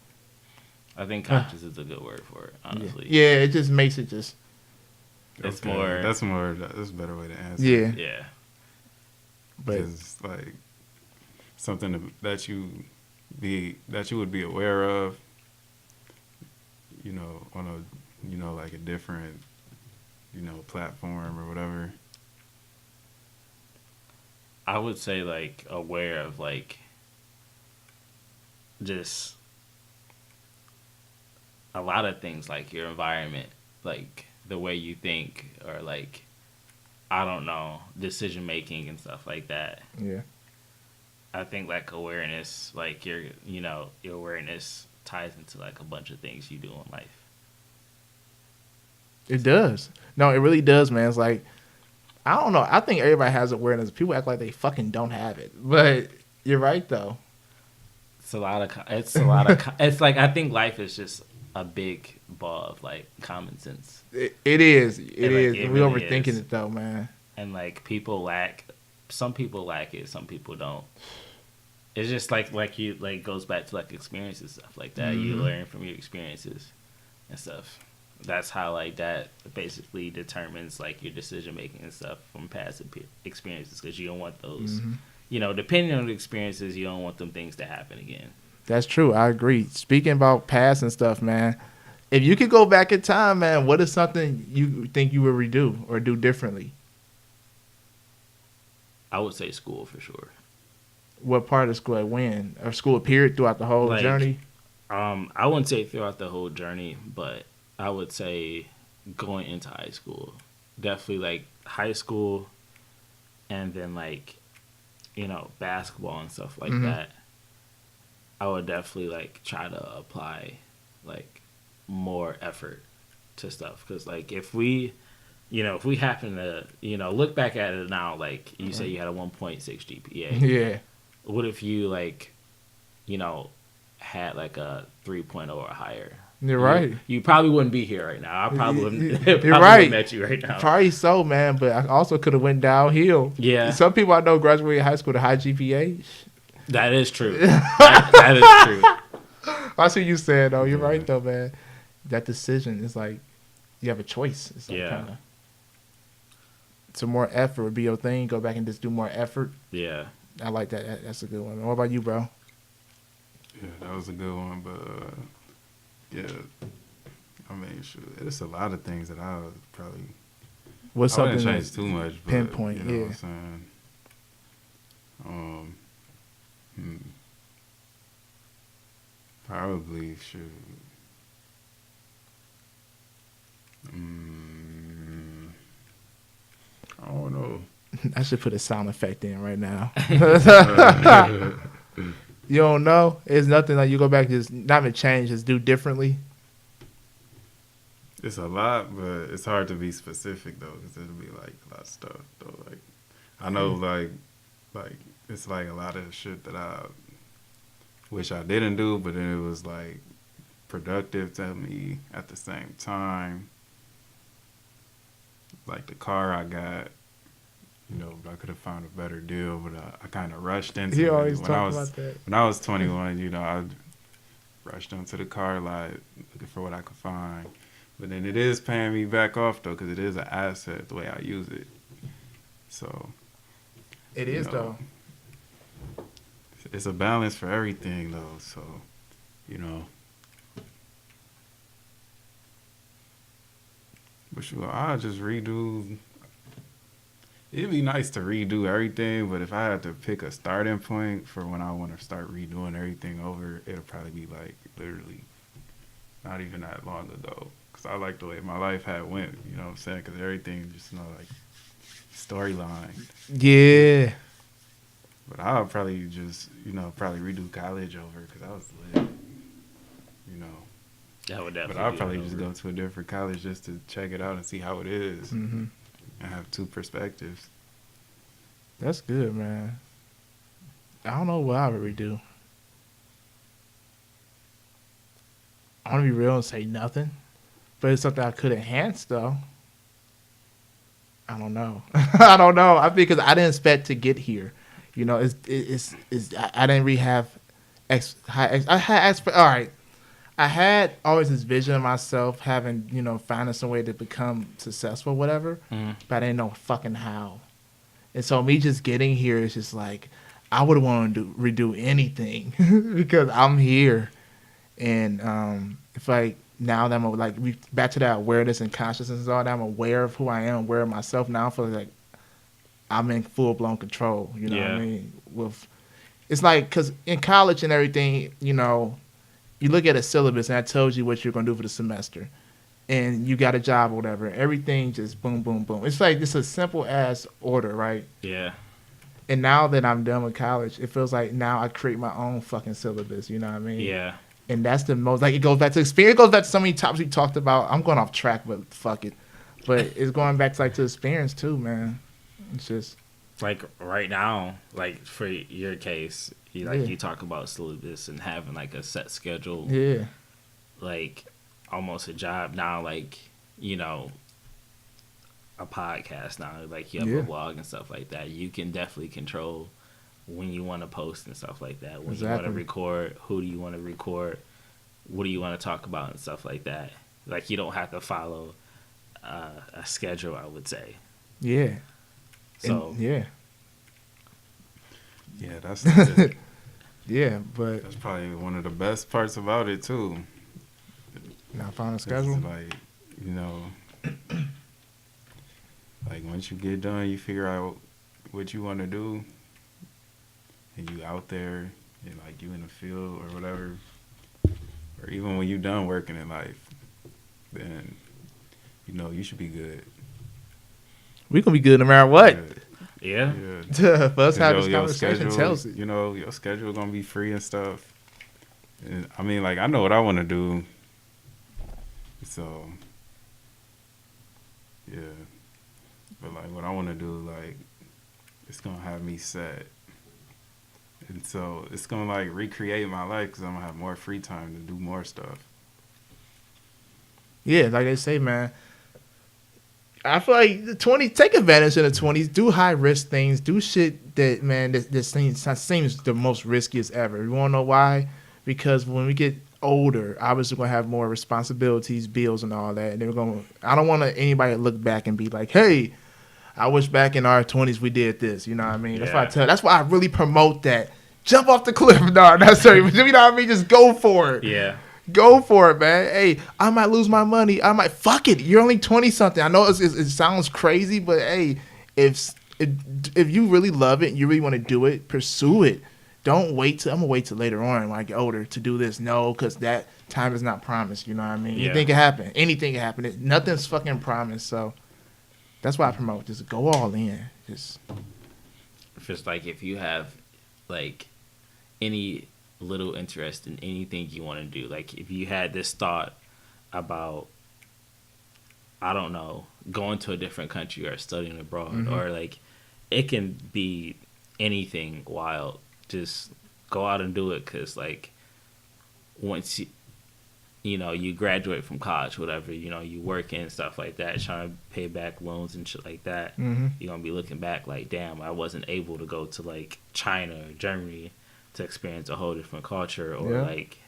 I think conscious is a good word for it, honestly. Yeah, it just makes it just. It's okay, more. That's a better way to answer. Yeah. Yeah. But It's like something that you would be aware of, on a like a different platform or whatever. I would say like aware of like just a lot of things, like your environment, like the way you think, or like I don't know, decision making and stuff like that. yeah. I think like awareness, like your awareness ties into like a bunch of things you do in life. It does. No, it really does, man. It's like, I don't know. I think everybody has awareness. People act like they fucking don't have it. But you're right, though. It's a lot of it's like I think life is just a big ball of like common sense. It is. It like, is. it And we really overthinking is. it, though, man. And like some people lack it, some people don't. It's just like you like goes back to like experiences, stuff like that. You learn from your experiences and stuff. That's how like that basically determines like your decision making and stuff from past experiences, because you don't want those. Depending on the experiences, you don't want them things to happen again. That's true. I agree. Speaking about past and stuff, man, if you could go back in time, man, what is something you think you would redo or do differently? I would say school for sure. What part of school? Like when? Or school period throughout the whole Like, journey? I wouldn't say throughout the whole journey, but I would say going into high school. Definitely like high school, and then like, basketball and stuff like that. I would definitely like try to apply like more effort to stuff. Because like if we happen to look back at it now, like you say you had a 1.6 GPA. Yeah. What if you like had like a 3.0 or higher? You're right. You probably wouldn't be here right now. I probably wouldn't. You're right. Met you right now. Probably so, man. But I also could have went downhill. Yeah. Some people I know graduated high school with a high GPA. That is true. that is true. I see you saying though. You're right though, man. That decision is like you have a choice. It's like kinda, some more effort would be your thing. Go back and just do more effort. Yeah. I like that. That's a good one. What about you, bro? Yeah, that was a good one, but yeah, I mean, sure, it's a lot of things that I would probably. What's I something wouldn't change too much, but, pinpoint? You know Yeah. what I'm saying? Probably should. I don't know. I should put a sound effect in right now. You don't know? It's nothing like you go back, just not even change, just do differently. It's a lot, but it's hard to be specific though, because it'll be like a lot of stuff though. Like I know, like it's like a lot of shit that I wish I didn't do, but then it was like productive to me at the same time. Like the car I got, I could have found a better deal, but I kind of rushed into it. You always talk about that. When I was 21, I rushed onto the car lot looking for what I could find. But then it is paying me back off, though, because it is an asset the way I use it. So. It is, though. It's a balance for everything, though. So, But sure, I'll just redo. It'd be nice to redo everything, but if I had to pick a starting point for when I want to start redoing everything over, it'll probably be like literally not even that long ago. Because I like the way my life had went, you know what I'm saying? Because everything just, like storyline. Yeah. But I'll probably just, probably redo college over because I was lit, That would definitely. But I'll probably just go to a different college just to check it out and see how it is. Mm-hmm. And have two perspectives. That's good, man. I don't know what I would redo. I want to be real and say nothing, but it's something I could enhance, though. I don't know. I don't know. I think because I didn't expect to get here. I didn't really have all right. I had always this vision of myself having, finding some way to become successful, whatever, but I didn't know fucking how. And so me just getting here is just like, I would want to redo anything because I'm here. And if like now that I'm back to that awareness and consciousness and all that, I'm aware of who I am, aware of myself now. I feel like I'm in full blown control. You know what I mean? It's like, because in college and everything, you look at a syllabus and that tells you what you're going to do for the semester. And you got a job or whatever. Everything just boom, boom, boom. It's like it's a simple ass order, right? Yeah. And now that I'm done with college, it feels like now I create my own fucking syllabus. You know what I mean? Yeah. And that's the most, it goes back to experience. It goes back to so many topics we talked about. I'm going off track, but fuck it. But it's going back to to experience too, man. It's just. Like right now, like for your case, you talk about syllabus and having like a set schedule. Yeah. Like almost a job now, like, a podcast now. Like you have a blog and stuff like that. You can definitely control when you want to post and stuff like that. When you want to record, who do you want to record? What do you want to talk about and stuff like that. Like you don't have to follow a schedule, I would say. Yeah. So yeah, that's yeah, but that's probably one of the best parts about it too. Not find a schedule. Like like once you get done, you figure out what you want to do, and you out there, and like you in the field or whatever, or even when you done working in life, then you should be good. We gonna be good no matter what. Yeah. For us have this conversation tells it. Your schedule gonna be free and stuff. And, I mean, like I know what I want to do. So, yeah. But, like, what I want to do, like, it's going to have me set. And so, it's going to, like, recreate my life because I'm going to have more free time to do more stuff. Yeah, like they say, man. I feel like the 20s, take advantage of the 20s, do high risk things, do shit that, man, this seems the most riskiest ever. You want to know why? Because when we get older, obviously we're going to have more responsibilities, bills, and all that. And they're going to, I don't want anybody to look back and be like, hey, I wish back in our 20s we did this. You know what I mean? Yeah. That's why I really promote that. Jump off the cliff. No, not sorry. You know what I mean? Just go for it. Yeah. Go for it, man. Hey, I might lose my money. I might fuck it. You're only 20 something. I know it sounds crazy, but hey, if you really love it and you really want to do it, pursue it. Don't wait till I'm gonna wait till later on when I get older to do this. No, because that time is not promised. You know what I mean? Yeah. Anything can happen. Anything can happen. Nothing's fucking promised. So that's why I promote. Just go all in. Just like if you have like any little interest in anything you want to do, like if you had this thought about, I don't know, going to a different country or studying abroad, or like it can be anything wild, just go out and do it. Because like once you graduate from college, whatever, you work and stuff like that, trying to pay back loans and shit like that, you're gonna be looking back like, damn, I wasn't able to go to like China or Germany to experience a whole different culture, or like,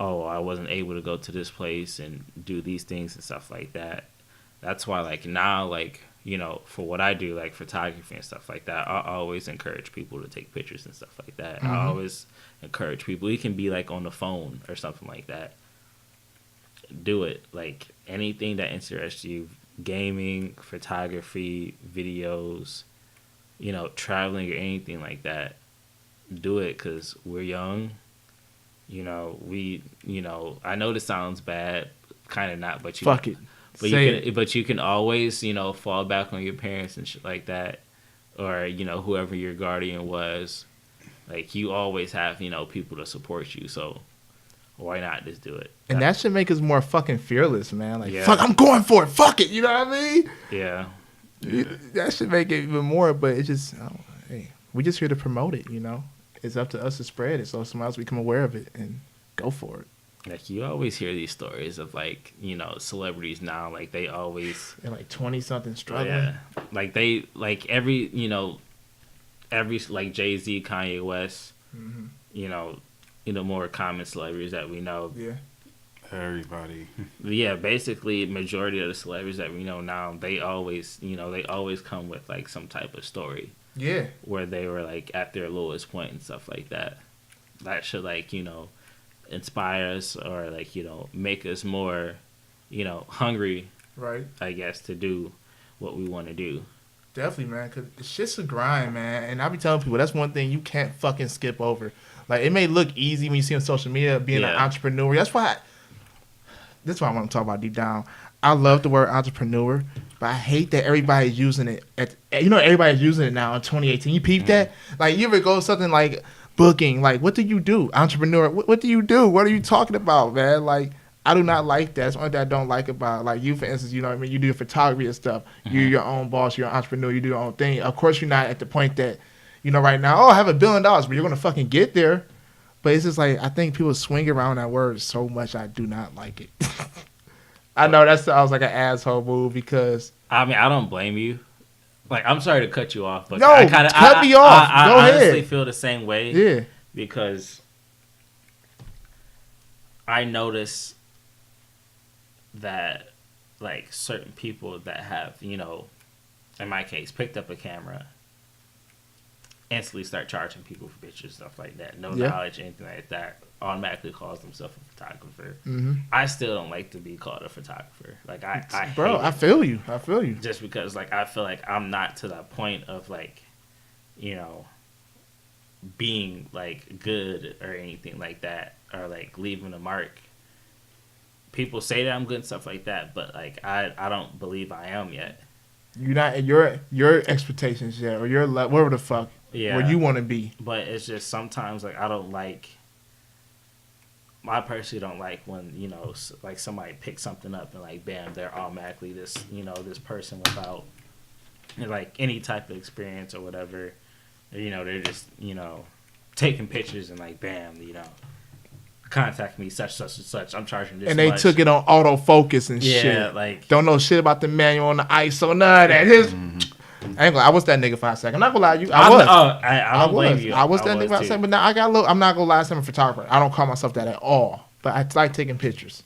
oh, I wasn't able to go to this place and do these things and stuff like that. That's why, like, now, like, for what I do, like photography and stuff like that, I always encourage people to take pictures and stuff like that. I always encourage people, you can be like on the phone or something like that, do it. Like anything that interests you, gaming, photography, videos, traveling or anything like that, do it. Because we're young, I know this sounds bad, kind of not, but fuck it. But you can always, fall back on your parents and shit like that, or whoever your guardian was. Like you always have people to support you, so why not just do it? And that should make us more fucking fearless, man. Like, fuck, I'm going for it. Fuck it. You know what I mean? Yeah. That should make it even more. But it's just, hey, we just here to promote it. It's up to us to spread it, so somebody else become aware of it and go for it. Like you always hear these stories of like celebrities now, like they always they're like 20 something struggling. Yeah, like they like every like Jay-Z, Kanye West, more common celebrities that we know. Yeah, everybody. Yeah, basically majority of the celebrities that we know now, they always come with like some type of story. Yeah, where they were like at their lowest point and stuff like that. That should like inspire us, or like make us more hungry, right, I guess, to do what we want to do. Definitely, man, because it's shit's a grind, man. And I be telling people that's one thing you can't fucking skip over. Like, it may look easy when you see on social media being an entrepreneur. That's why I want to talk about deep down. I love the word entrepreneur, but I hate that everybody's using it. Everybody's using it now in 2018. You peep that? Like, you ever go something like booking, like, what do you do? Entrepreneur, what do you do? What are you talking about, man? Like, I do not like that. That's one thing I don't like about, like, you, for instance, you know what I mean? You do photography and stuff. You're your own boss. You're an entrepreneur. You do your own thing. Of course, you're not at the point that, right now, I have $1 billion, but you're going to fucking get there. But it's just like, I think people swing around that word so much, I do not like it. I know that sounds like an asshole move because... I mean, I don't blame you. Like, I'm sorry to cut you off, but no, I kind of cut me off. Go ahead. I honestly feel the same way. Yeah, because I notice that, like, certain people that have, in my case, picked up a camera, instantly start charging people for pictures, stuff like that. No knowledge, anything like that. Automatically calls themselves a photographer. I still don't like to be called a photographer. Like I feel you. Just because like I feel like I'm not to that point of like, being like good or anything like that, or like leaving a mark. People say that I'm good and stuff like that, but like I don't believe I am yet. You're not at your expectations yet, or your whatever the fuck where you want to be. But it's just sometimes like I don't like I personally don't like when, you know, like somebody picks something up and like, bam, they're automatically this, you know, this person without like any type of experience or whatever. You know, they're just, you know, taking pictures and like, bam, you know, contact me such and such. I'm charging this And they much. took it on autofocus and Yeah, shit. like Don't know shit about the manual on the ISO, none of that. I was that nigga for a second. I'm not gonna lie to you. I don't blame you. I was that nigga for a second, but now I got a little. I'm not gonna lie, I'm a photographer. I don't call myself that at all. But I like taking pictures.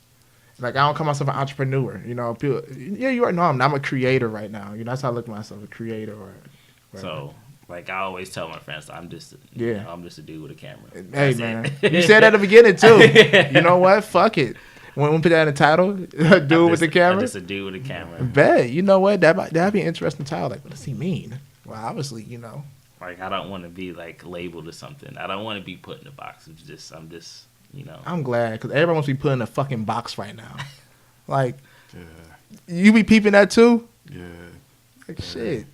Like I don't call myself an entrepreneur. You know, people, yeah, you are. No, I'm a creator right now. You know, that's how I look at myself, a creator. Or so, like I always tell my friends, I'm just, I'm just a dude with a camera. Hey man, you said that at the beginning too. You know what? Fuck it. When we put that in the title, dude with the camera. I'm just a dude with a camera. Bet. You know what? That'd be an interesting title. Like, what does he mean? Well, obviously, you know. Like, I don't want to be like labeled or something. I don't want to be put in a box. I'm just, you know. I'm glad because everyone wants to be put in a fucking box right now. Like, you be peeping that too? Yeah. Like shit.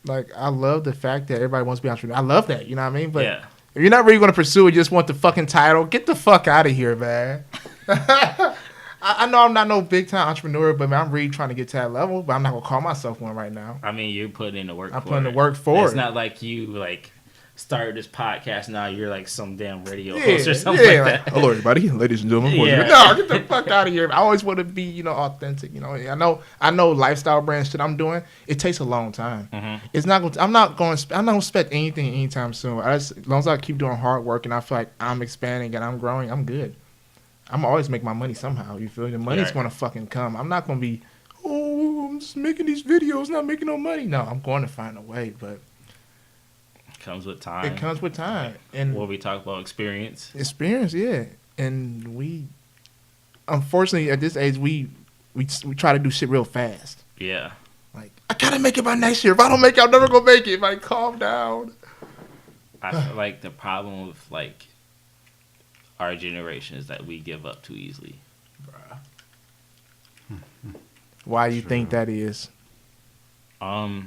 Like, I love the fact that everybody wants to be entrepreneur. I love that. You know what I mean? But yeah. If you're not really going to pursue it, you just want the fucking title, get the fuck out of here, man. I know I'm not no big time entrepreneur, but man, I'm really trying to get to that level. But I'm not gonna call myself one right now. I mean, you're putting in the work. I'm putting the work for it. It's not like you like started this podcast. Now you're like some damn radio host or something like that. Hello, everybody, ladies and gentlemen. Yeah. No, get the fuck out of here. I always want to be, you know, authentic. You know, I know lifestyle brand shit I'm doing. It takes a long time. Mm-hmm. It's not. I'm not going to expect anything anytime soon. As long as I keep doing hard work and I feel like I'm expanding and I'm growing, I'm good. I'm always make my money somehow. You feel me? The money's gonna fucking come. I'm not gonna be, I'm just making these videos, not making no money. No, I'm going to find a way, but it comes with time. It comes with time. And what we talk about experience. Experience, yeah. And we, unfortunately, at this age, we try to do shit real fast. Yeah. Like, I gotta make it by next year. If I don't make it, I'm never gonna make it. Like, calm down. I feel like the problem with like our generation is that we give up too easily. Bruh. Why do you think that is? I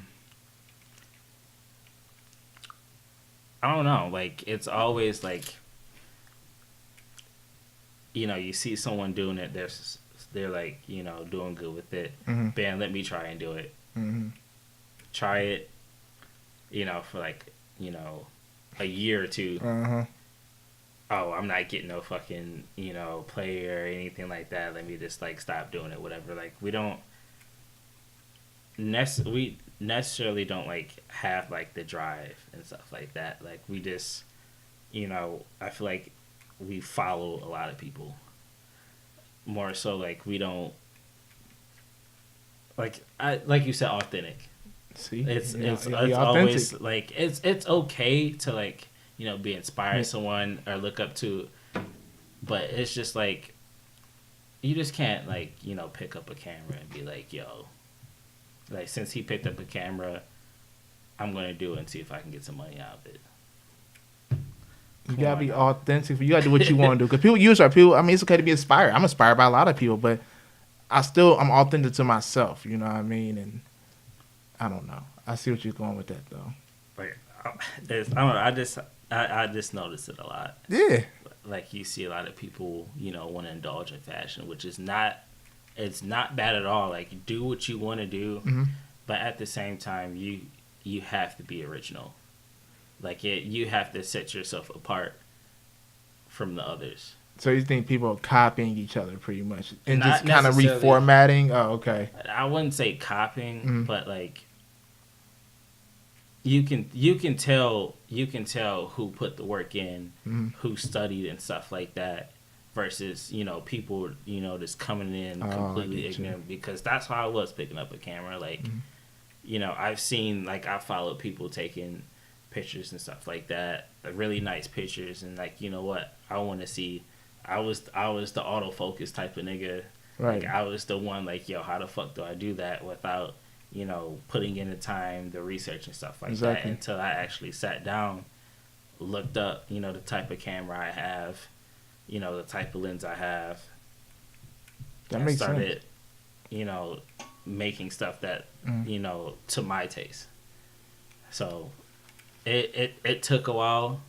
don't know. Like, it's always like, you know, you see someone doing it, they're like, you know, doing good with it. Mm-hmm. Bam, let me try and do it. Mm-hmm. Try it, you know, for like, you know, a year or two. Uh-huh. Oh, I'm not getting no fucking, you know, play or anything like that. Let me just like stop doing it, whatever. Like, we don't necessarily don't like have like the drive and stuff like that. Like, we just, you know, I feel like we follow a lot of people more so. Like, we don't like you said, authentic. See, it's always like it's okay to like, you know, be inspired someone or look up to, but it's just like you just can't like, you know, pick up a camera and be like, yo, like, since he picked up a camera, I'm gonna do it and see if I can get some money out of it. You gotta be authentic. You gotta do what you want to do. Because people. I mean, it's okay to be inspired. I'm inspired by a lot of people, but I'm authentic to myself. You know what I mean? And I don't know. I see what you're going with that though. Like, I don't know. I just notice it a lot. Yeah. Like, you see a lot of people, you know, want to indulge in fashion, which is not. It's not bad at all. Like, do what you want to do, mm-hmm. but at the same time, you have to be original. Like, you have to set yourself apart from the others. So you think people are copying each other pretty much and Not just kind of reformatting? Oh, okay. I wouldn't say copying, mm-hmm. but like you can tell who put the work in, mm-hmm. who studied and stuff like that, versus, you know, people, you know, just coming in completely ignorant. Because that's how I was picking up a camera. Like, mm-hmm. you know, I've seen, like, I followed people taking pictures and stuff like that, like really nice pictures, and like, you know what, I want to see. I was the autofocus type of nigga. Right. Like, I was the one like, yo, how the fuck do I do that without, you know, putting in the time, the research and stuff like that, until I actually sat down, looked up, you know, the type of camera I have, you know, the type of lens I have. That makes sense. Started, you know, making stuff that, you know, to my taste. So it took a while,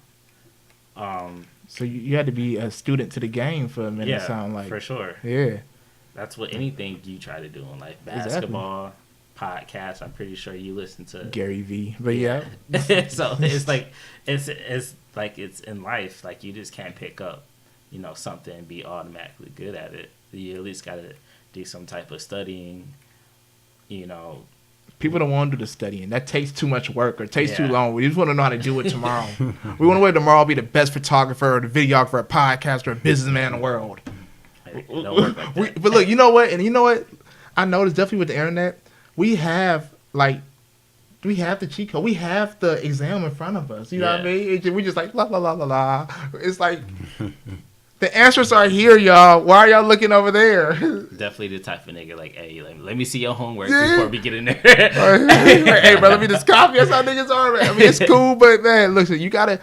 So you had to be a student to the game for a minute. Yeah, Sound like for sure. Yeah, That's what anything you try to do in life. Exactly. Basketball, podcasts. I'm pretty sure you listen to Gary V. But yeah. So it's like it's like it's in life. Like you just can't pick up, something and be automatically good at it. You at least got to do some type of studying. People don't want to do the studying. That takes too much work or takes too Yeah. long. We just want to know how to do it tomorrow. We want to wait tomorrow be the best photographer or the videographer, a podcaster, or a businessman in the world. It don't work like that. But look, you know what? And you know what? I noticed definitely with the internet, we have the cheat code. We have the exam in front of us. You know what I mean? We just like la la la la la. It's like the answers are here, y'all. Why are y'all looking over there? Definitely the type of nigga like, hey, let me see your homework Yeah. before we get in there. Hey, bro, let me just copy. That's how niggas are, man. I mean, it's cool, but man, listen, you gotta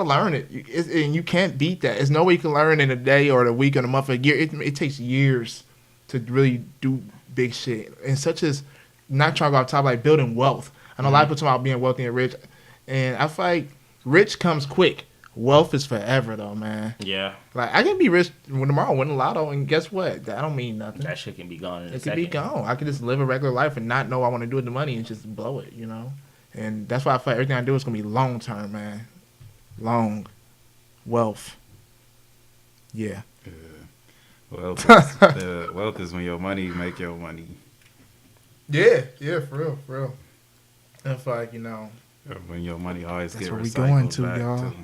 learn it, and you can't beat that. There's no way you can learn in a day or a week or a month or a year. It takes years to really do big shit, and such as not trying to go off top, like building wealth. I know a lot of people talk about being wealthy and rich, and I feel like rich comes quick. Wealth is forever, though, man. Yeah, Like, I can be rich tomorrow, win the lotto, and guess what? That don't mean nothing. that shit can be gone in a It could second. be gone. I could just live a regular life and not know I want to do with the money and just blow it, And that's why I feel like everything I do is going to be long term, man. Long. Wealth. Yeah. Wealth is when your money make your money. Yeah, for real. And I feel like, When your money always That's get what we recycled going to, back y'all. to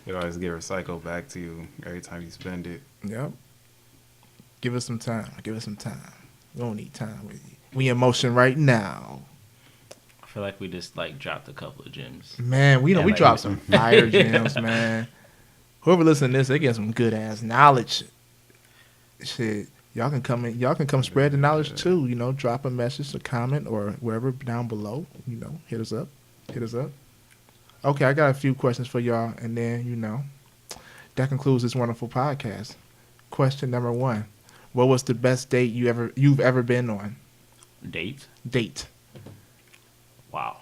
it always get recycled back to you every time you spend it. Yep. Give us some time. We don't need time with you. We in motion right now. I feel like we just like dropped a couple of gems. Man, we And, like, dropped some fire gems, man. Whoever listen to this, they get some good ass knowledge. Shit, y'all can come spread the knowledge too. Drop a message, a comment, or wherever down below. Hit us up. Okay, I got a few questions for y'all, and then that concludes this wonderful podcast. Question number 1: what was the best date you've ever been on? Date? Date. Wow.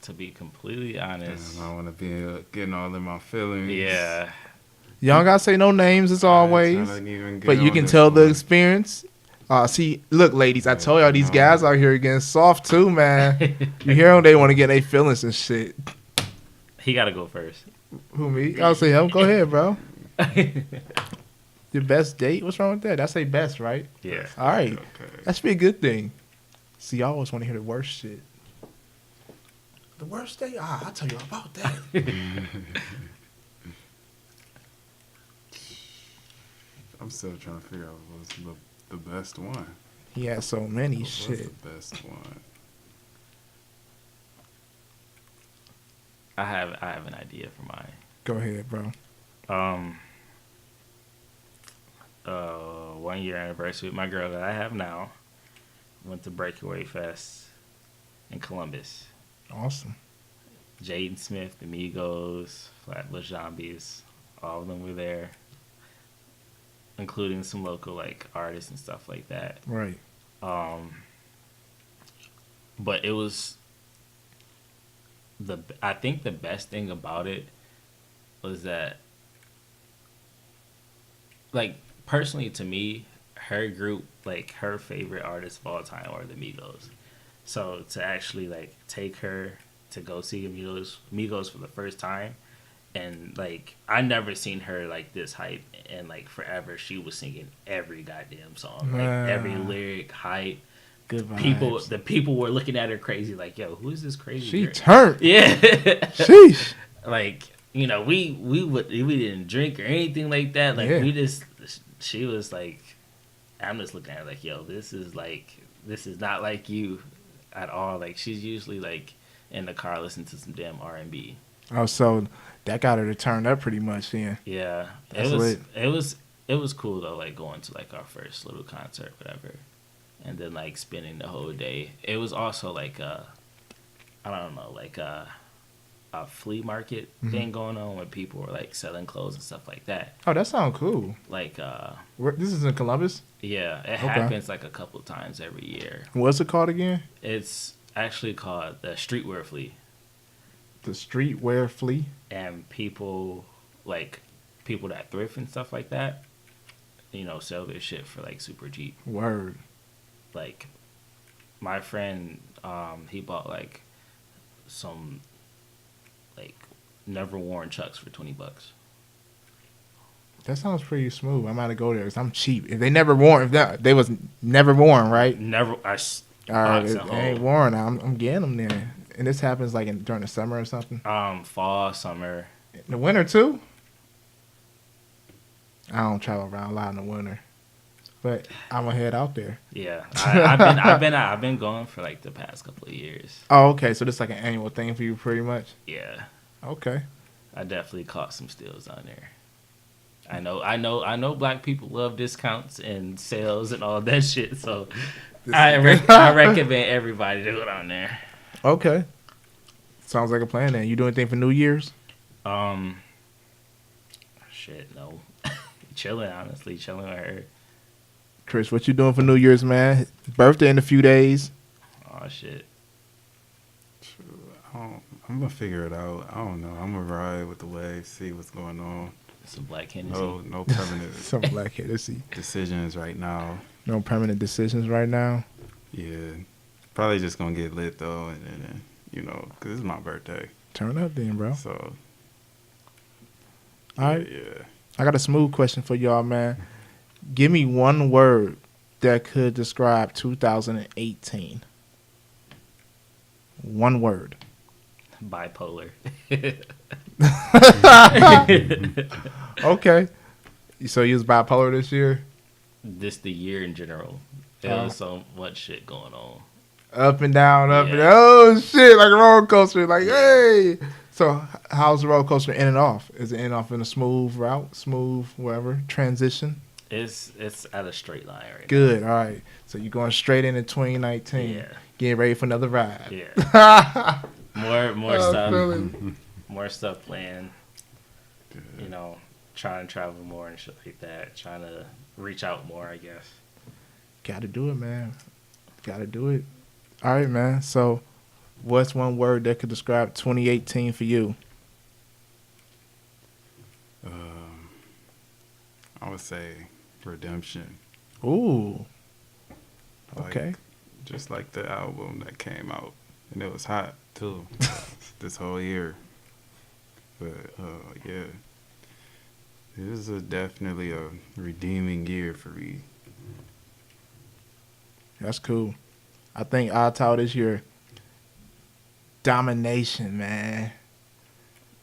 To be completely honest, I want to be getting all in my feelings. yeah. Y'all gotta say no names as always, but you can tell the experience. See, look, ladies, I told y'all these guys out here getting soft too, man. You hear them? They want to get their feelings and shit. He got to go first. Who, me? I'll say him. Go ahead, bro. Your best date? What's wrong with that? That's a best, right? Yeah. All right. Okay. That should be a good thing. See, y'all always want to hear the worst shit. The worst date? I'll tell you all about that. I'm still trying to figure out what's the best one. He had so many What's shit. the best one? I have an idea for mine. Go ahead, bro. 1 year anniversary with my girl that I have now. Went to Breakaway Fest in Columbus. Awesome. Jaden Smith, the Migos, Flatbush Zombies, all of them were there, including some local artists and stuff like that. Right. But it was I think the best thing about it was that, personally to me, her group, her favorite artists of all time are the Migos. So to actually take her to go see Migos for the first time, and I never seen her this hype, and forever she was singing every goddamn song, every lyric, hype. Good vibes. The people were looking at her crazy, yo, who is this crazy She girl? turned. Yeah. Sheesh. We didn't drink or anything like that. Yeah. She was I'm just looking at her yo, this is not like you at all. She's usually in the car listening to some damn R&B. Oh, so that got her to turn up pretty much, yeah. Yeah. That's it lit. was cool though, going to our first little concert, whatever. And then spending the whole day. It was also I don't know, a flea market thing going on where people were like selling clothes and stuff like that. Oh, that sounds cool. Like, This is in Columbus? yeah, it happens like a couple of times every year. What's it called again? It's actually called the Streetwear Flea. The Streetwear Flea? And people that thrift and stuff like that, sell their shit for like super cheap. Word. Like, my friend, he bought like some like never worn Chucks for $20. That sounds pretty smooth. I might have go there because I'm cheap. If they never worn, they was never worn, right? Never. All right, they ain't worn. I'm getting them there. And this happens like during the summer or something. Fall, summer. In the winter too. I don't travel around a lot in the winter, but I'm gonna head out there. Yeah, I've been going for like the past couple of years. Oh, okay. So this is like an annual thing for you, pretty much. Yeah. Okay. I definitely caught some steals on there. I know. Black people love discounts and sales and all that shit. So I recommend everybody do it on there. Okay. Sounds like a plan. Then you do anything for New Year's? Shit, no. Chilling, honestly, chilling with her. Chris, what you doing for New Year's, man? Birthday in a few days. Oh shit. I'm gonna figure it out. I don't know. I'm gonna ride with the wave, see what's going on. Some Black Hennessy. No permanent Some Black Hennessy. decisions right now. No permanent decisions right now. Yeah, probably just gonna get lit though, and then because it's my birthday. Turn up then, bro. So. All right. Yeah. I got a smooth question for y'all, man. Give me one word that could describe 2018. One word. Bipolar. Okay. So you was bipolar this year? Just the year in general. There was so much shit going on. Up and down, up and down. Oh, shit. Like a roller coaster. Like, hey. So how's the roller coaster in and off? Is it in and off in a smooth route? Smooth, whatever, transition? It's at a straight line right Good, all right. So you're going straight into 2019. Yeah. Getting ready for another ride. Yeah. More stuff. Really? More stuff planned. Trying to travel more and shit like that. Trying to reach out more, I guess. Gotta do it, man. Gotta do it. All right, man. So what's one word that could describe 2018 for you? I would say redemption. Ooh. Okay. Just like the album that came out, and it was hot too this whole year. But yeah, it was definitely a redeeming year for me. That's cool. I think our title this year, domination, man.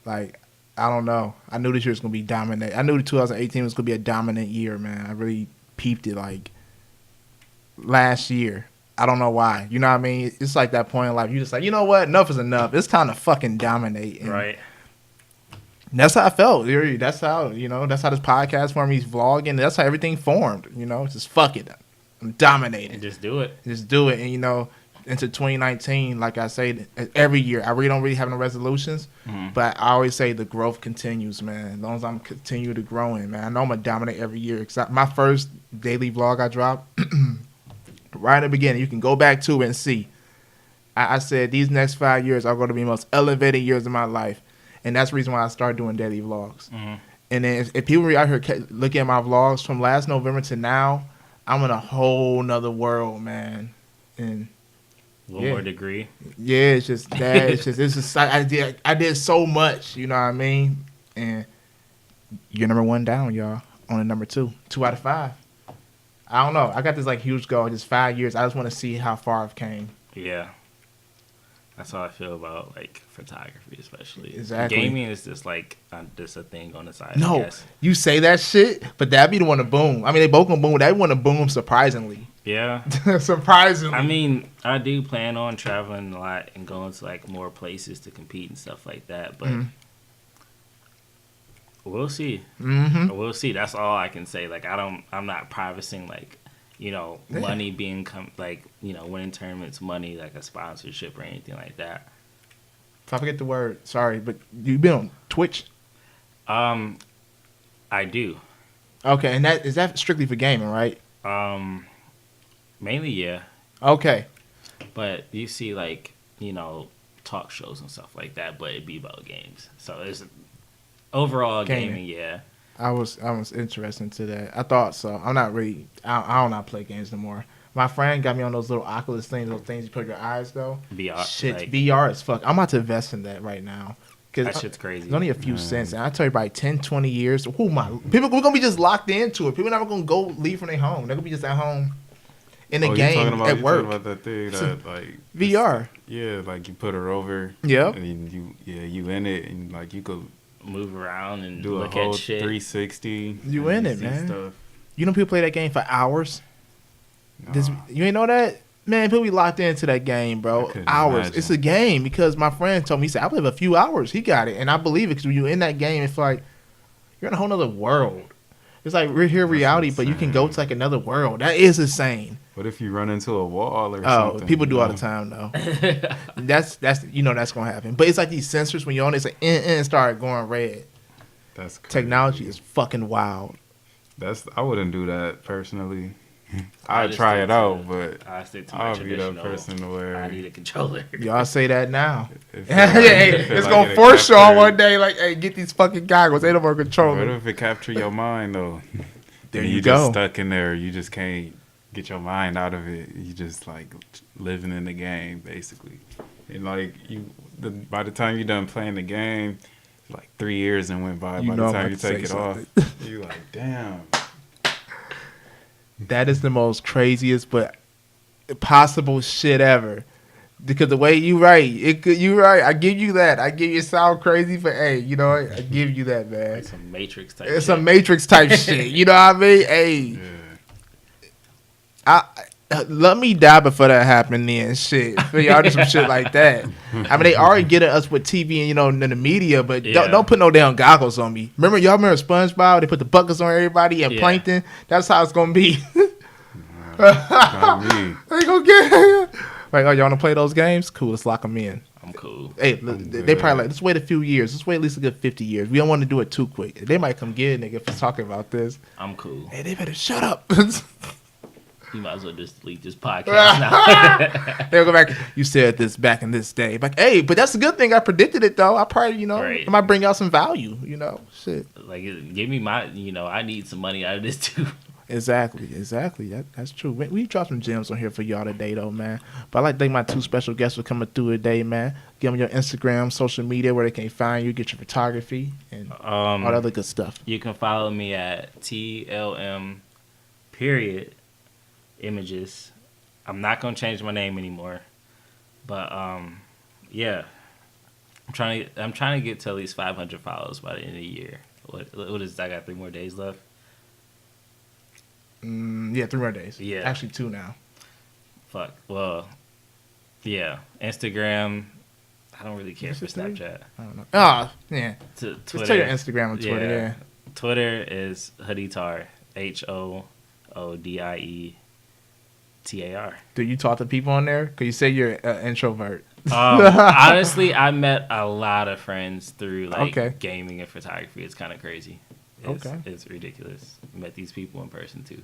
Like, I don't know. I knew this year was going to be dominant. I knew 2018 was going to be a dominant year, man. I really peeped it, like, last year. I don't know why. You know what I mean? It's like that point in life. You just like, you know what? Enough is enough. It's time to fucking dominate. And Right. that's how I felt. That's how, that's how this podcast formed. He's vlogging. That's how everything formed, Just fuck it. I'm dominating. And just do it. Just do it. And, into 2019, like I say, every year, I really don't have no resolutions, but I always say the growth continues, man. As long as I'm continue to growing, man. I know I'm going to dominate every year. My first daily vlog I dropped, right in the beginning, you can go back to it and see. I said these next 5 years are going to be the most elevated years of my life. And that's the reason why I started doing daily vlogs. Mm-hmm. And then if people out here looking at my vlogs from last November to now, I'm in a whole nother world, man. And One more degree. yeah, it's just that. it's just I did so much, you know what I mean? And you're number one down, y'all. On to number 2. 2 out of 5. I don't know. I got this like huge goal, just 5 years. I just want to see how far I've came. Yeah. That's how I feel about like photography, especially. Exactly. Gaming is just like just a thing on the side. I No, guess. you say that shit, but that'd be the one to boom. I mean, they both gonna boom. They want to boom surprisingly. Yeah. Surprisingly. I mean, I do plan on traveling a lot and going to like more places to compete and stuff like that, but we'll see. Mm-hmm. We'll see. That's all I can say. Like I'm not privacing like, money being winning tournaments, money like a sponsorship or anything like that. If I forget the word, sorry, but you been on Twitch? I do. Okay, and that is that strictly for gaming, right? Mainly, yeah. Okay. But you see, like, talk shows and stuff like that, but it'd be about games. So it's overall gaming, yeah. I was interested into that. I thought so. I'm not really. I don't not play games no more. My friend got me on those little Oculus things, those things you put in your eyes though. VR. Shit, like, VR is fuck. I'm about to invest in that right now. that shit's crazy. It's only a few cents, and I tell you, by 10, 20 years, people we're gonna be just locked into it. People not gonna go leave from their home. They're gonna be just at home in a game at work. Talking about that thing that like VR. Yeah, like you put her over. Yep. And you in it, and like you could move around and do look a whole at shit. 360. You in it, see man. Stuff. You know people play that game for hours. Nah. You ain't know that? Man, people be locked into that game, bro. Hours. Imagine. It's a game because my friend told me, he said, I played a few hours. He got it. And I believe it because when you're in that game, it's like you're in a whole nother world. It's like we're here reality, but you can go to like another world. That is insane. What if you run into a wall or something? Oh, people do all the time, though. that's that's going to happen. But it's like these sensors, when you're on it, it's like, start going red. That's crazy. Technology is fucking wild. I wouldn't do that personally. I'd try it out, but I stick to my I'll be that traditional. person where I need a controller. Y'all say that now. It's gonna force y'all one day, like, hey, get these fucking goggles. They don't want control. What if it capture your mind though? There and you just go. stuck in there. You just can't get your mind out of it. You just like living in the game basically. And like by the time you're done playing the game, like 3 years and went by. By the time you take it off, you like, damn. That is the most craziest but possible shit ever. Because the way you right, you right. I give you that. I give you sound crazy, but hey, you know what? I give you that, man. Like some Matrix type. It's some Matrix type shit. You know what I mean? Hey, Yeah. let me die before that happened. Then shit, for y'all do some shit like that. I mean, they already get at us with TV and in the media, but don't put no damn goggles on me. Remember SpongeBob? They put the buckets on everybody and Plankton. That's how it's gonna be. Not me. They gonna get like, oh, y'all wanna play those games? Cool, let's lock them in. I'm cool. Hey, they probably like, let's wait a few years. Let's wait at least a good 50 years. We don't want to do it too quick. They might come get a nigga for talking about this. I'm cool. Hey, they better shut up. You might as well just delete this podcast now. They'll go back. You said this back in this day. Like, hey, but that's a good thing. I predicted it though. I probably, Right. it might bring out some value. Shit. Like, give me my, I need some money out of this too. Exactly. That's true. We dropped some gems on here for y'all today, though, man. But I'd like to thank my two special guests for coming through today, man. Give them your Instagram, social media, where they can find you, get your photography, and all the other good stuff. You can follow me at TLM images. I'm not gonna change my name anymore, but yeah, I'm trying to get to at least 500 followers by the end of the year. What is that? I got 3 more days left. Yeah, 3 more days. Yeah, actually 2 now. Fuck. Well, yeah. Instagram. I don't really care for Snapchat. I don't know. Oh, yeah. Twitter. Just tell your Instagram and Twitter. Yeah. Twitter is Hoodietar. HOODIETAR. Do you talk to people on there? Because you say you're an introvert. Honestly, I met a lot of friends through gaming and photography. It's kind of crazy. It's ridiculous. Met these people in person too.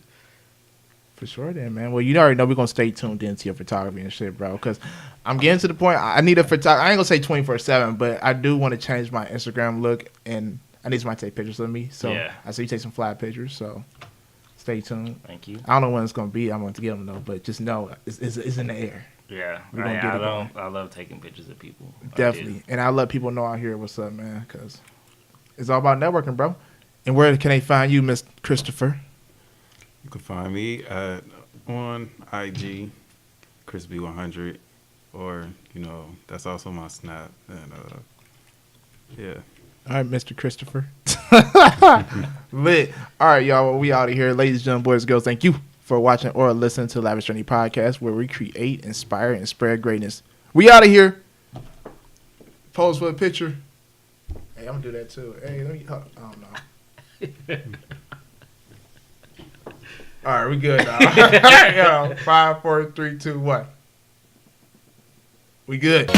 For sure, then, man. Well, you already know we're gonna stay tuned into your photography and shit, bro. Because I'm getting to the point. I need a photographer. I ain't gonna say 24/7, but I do want to change my Instagram look, and I need somebody to take pictures of me. So I see you take some fly pictures. So stay tuned. Thank you. I don't know when it's gonna be. I'm going to get them though, but just know it's in the air. Yeah, I love taking pictures of people. Definitely, and I let people know out here what's up, man. Because it's all about networking, bro. And where can they find you, Miss Christopher? You can find me on IG, ChrisB100, or that's also my Snap. And yeah. All right, Mr. Christopher. Lit. All right, y'all. Well, we out of here, ladies and gentlemen, boys and girls. Thank you for watching or listening to Lavish Journey podcast, where we create, inspire, and spread greatness. We out of here. Pose for a picture. Hey, I'm gonna do that too. Hey, let me. I don't know. All right, we good now. 5, 4, 3, 2, 1. We good.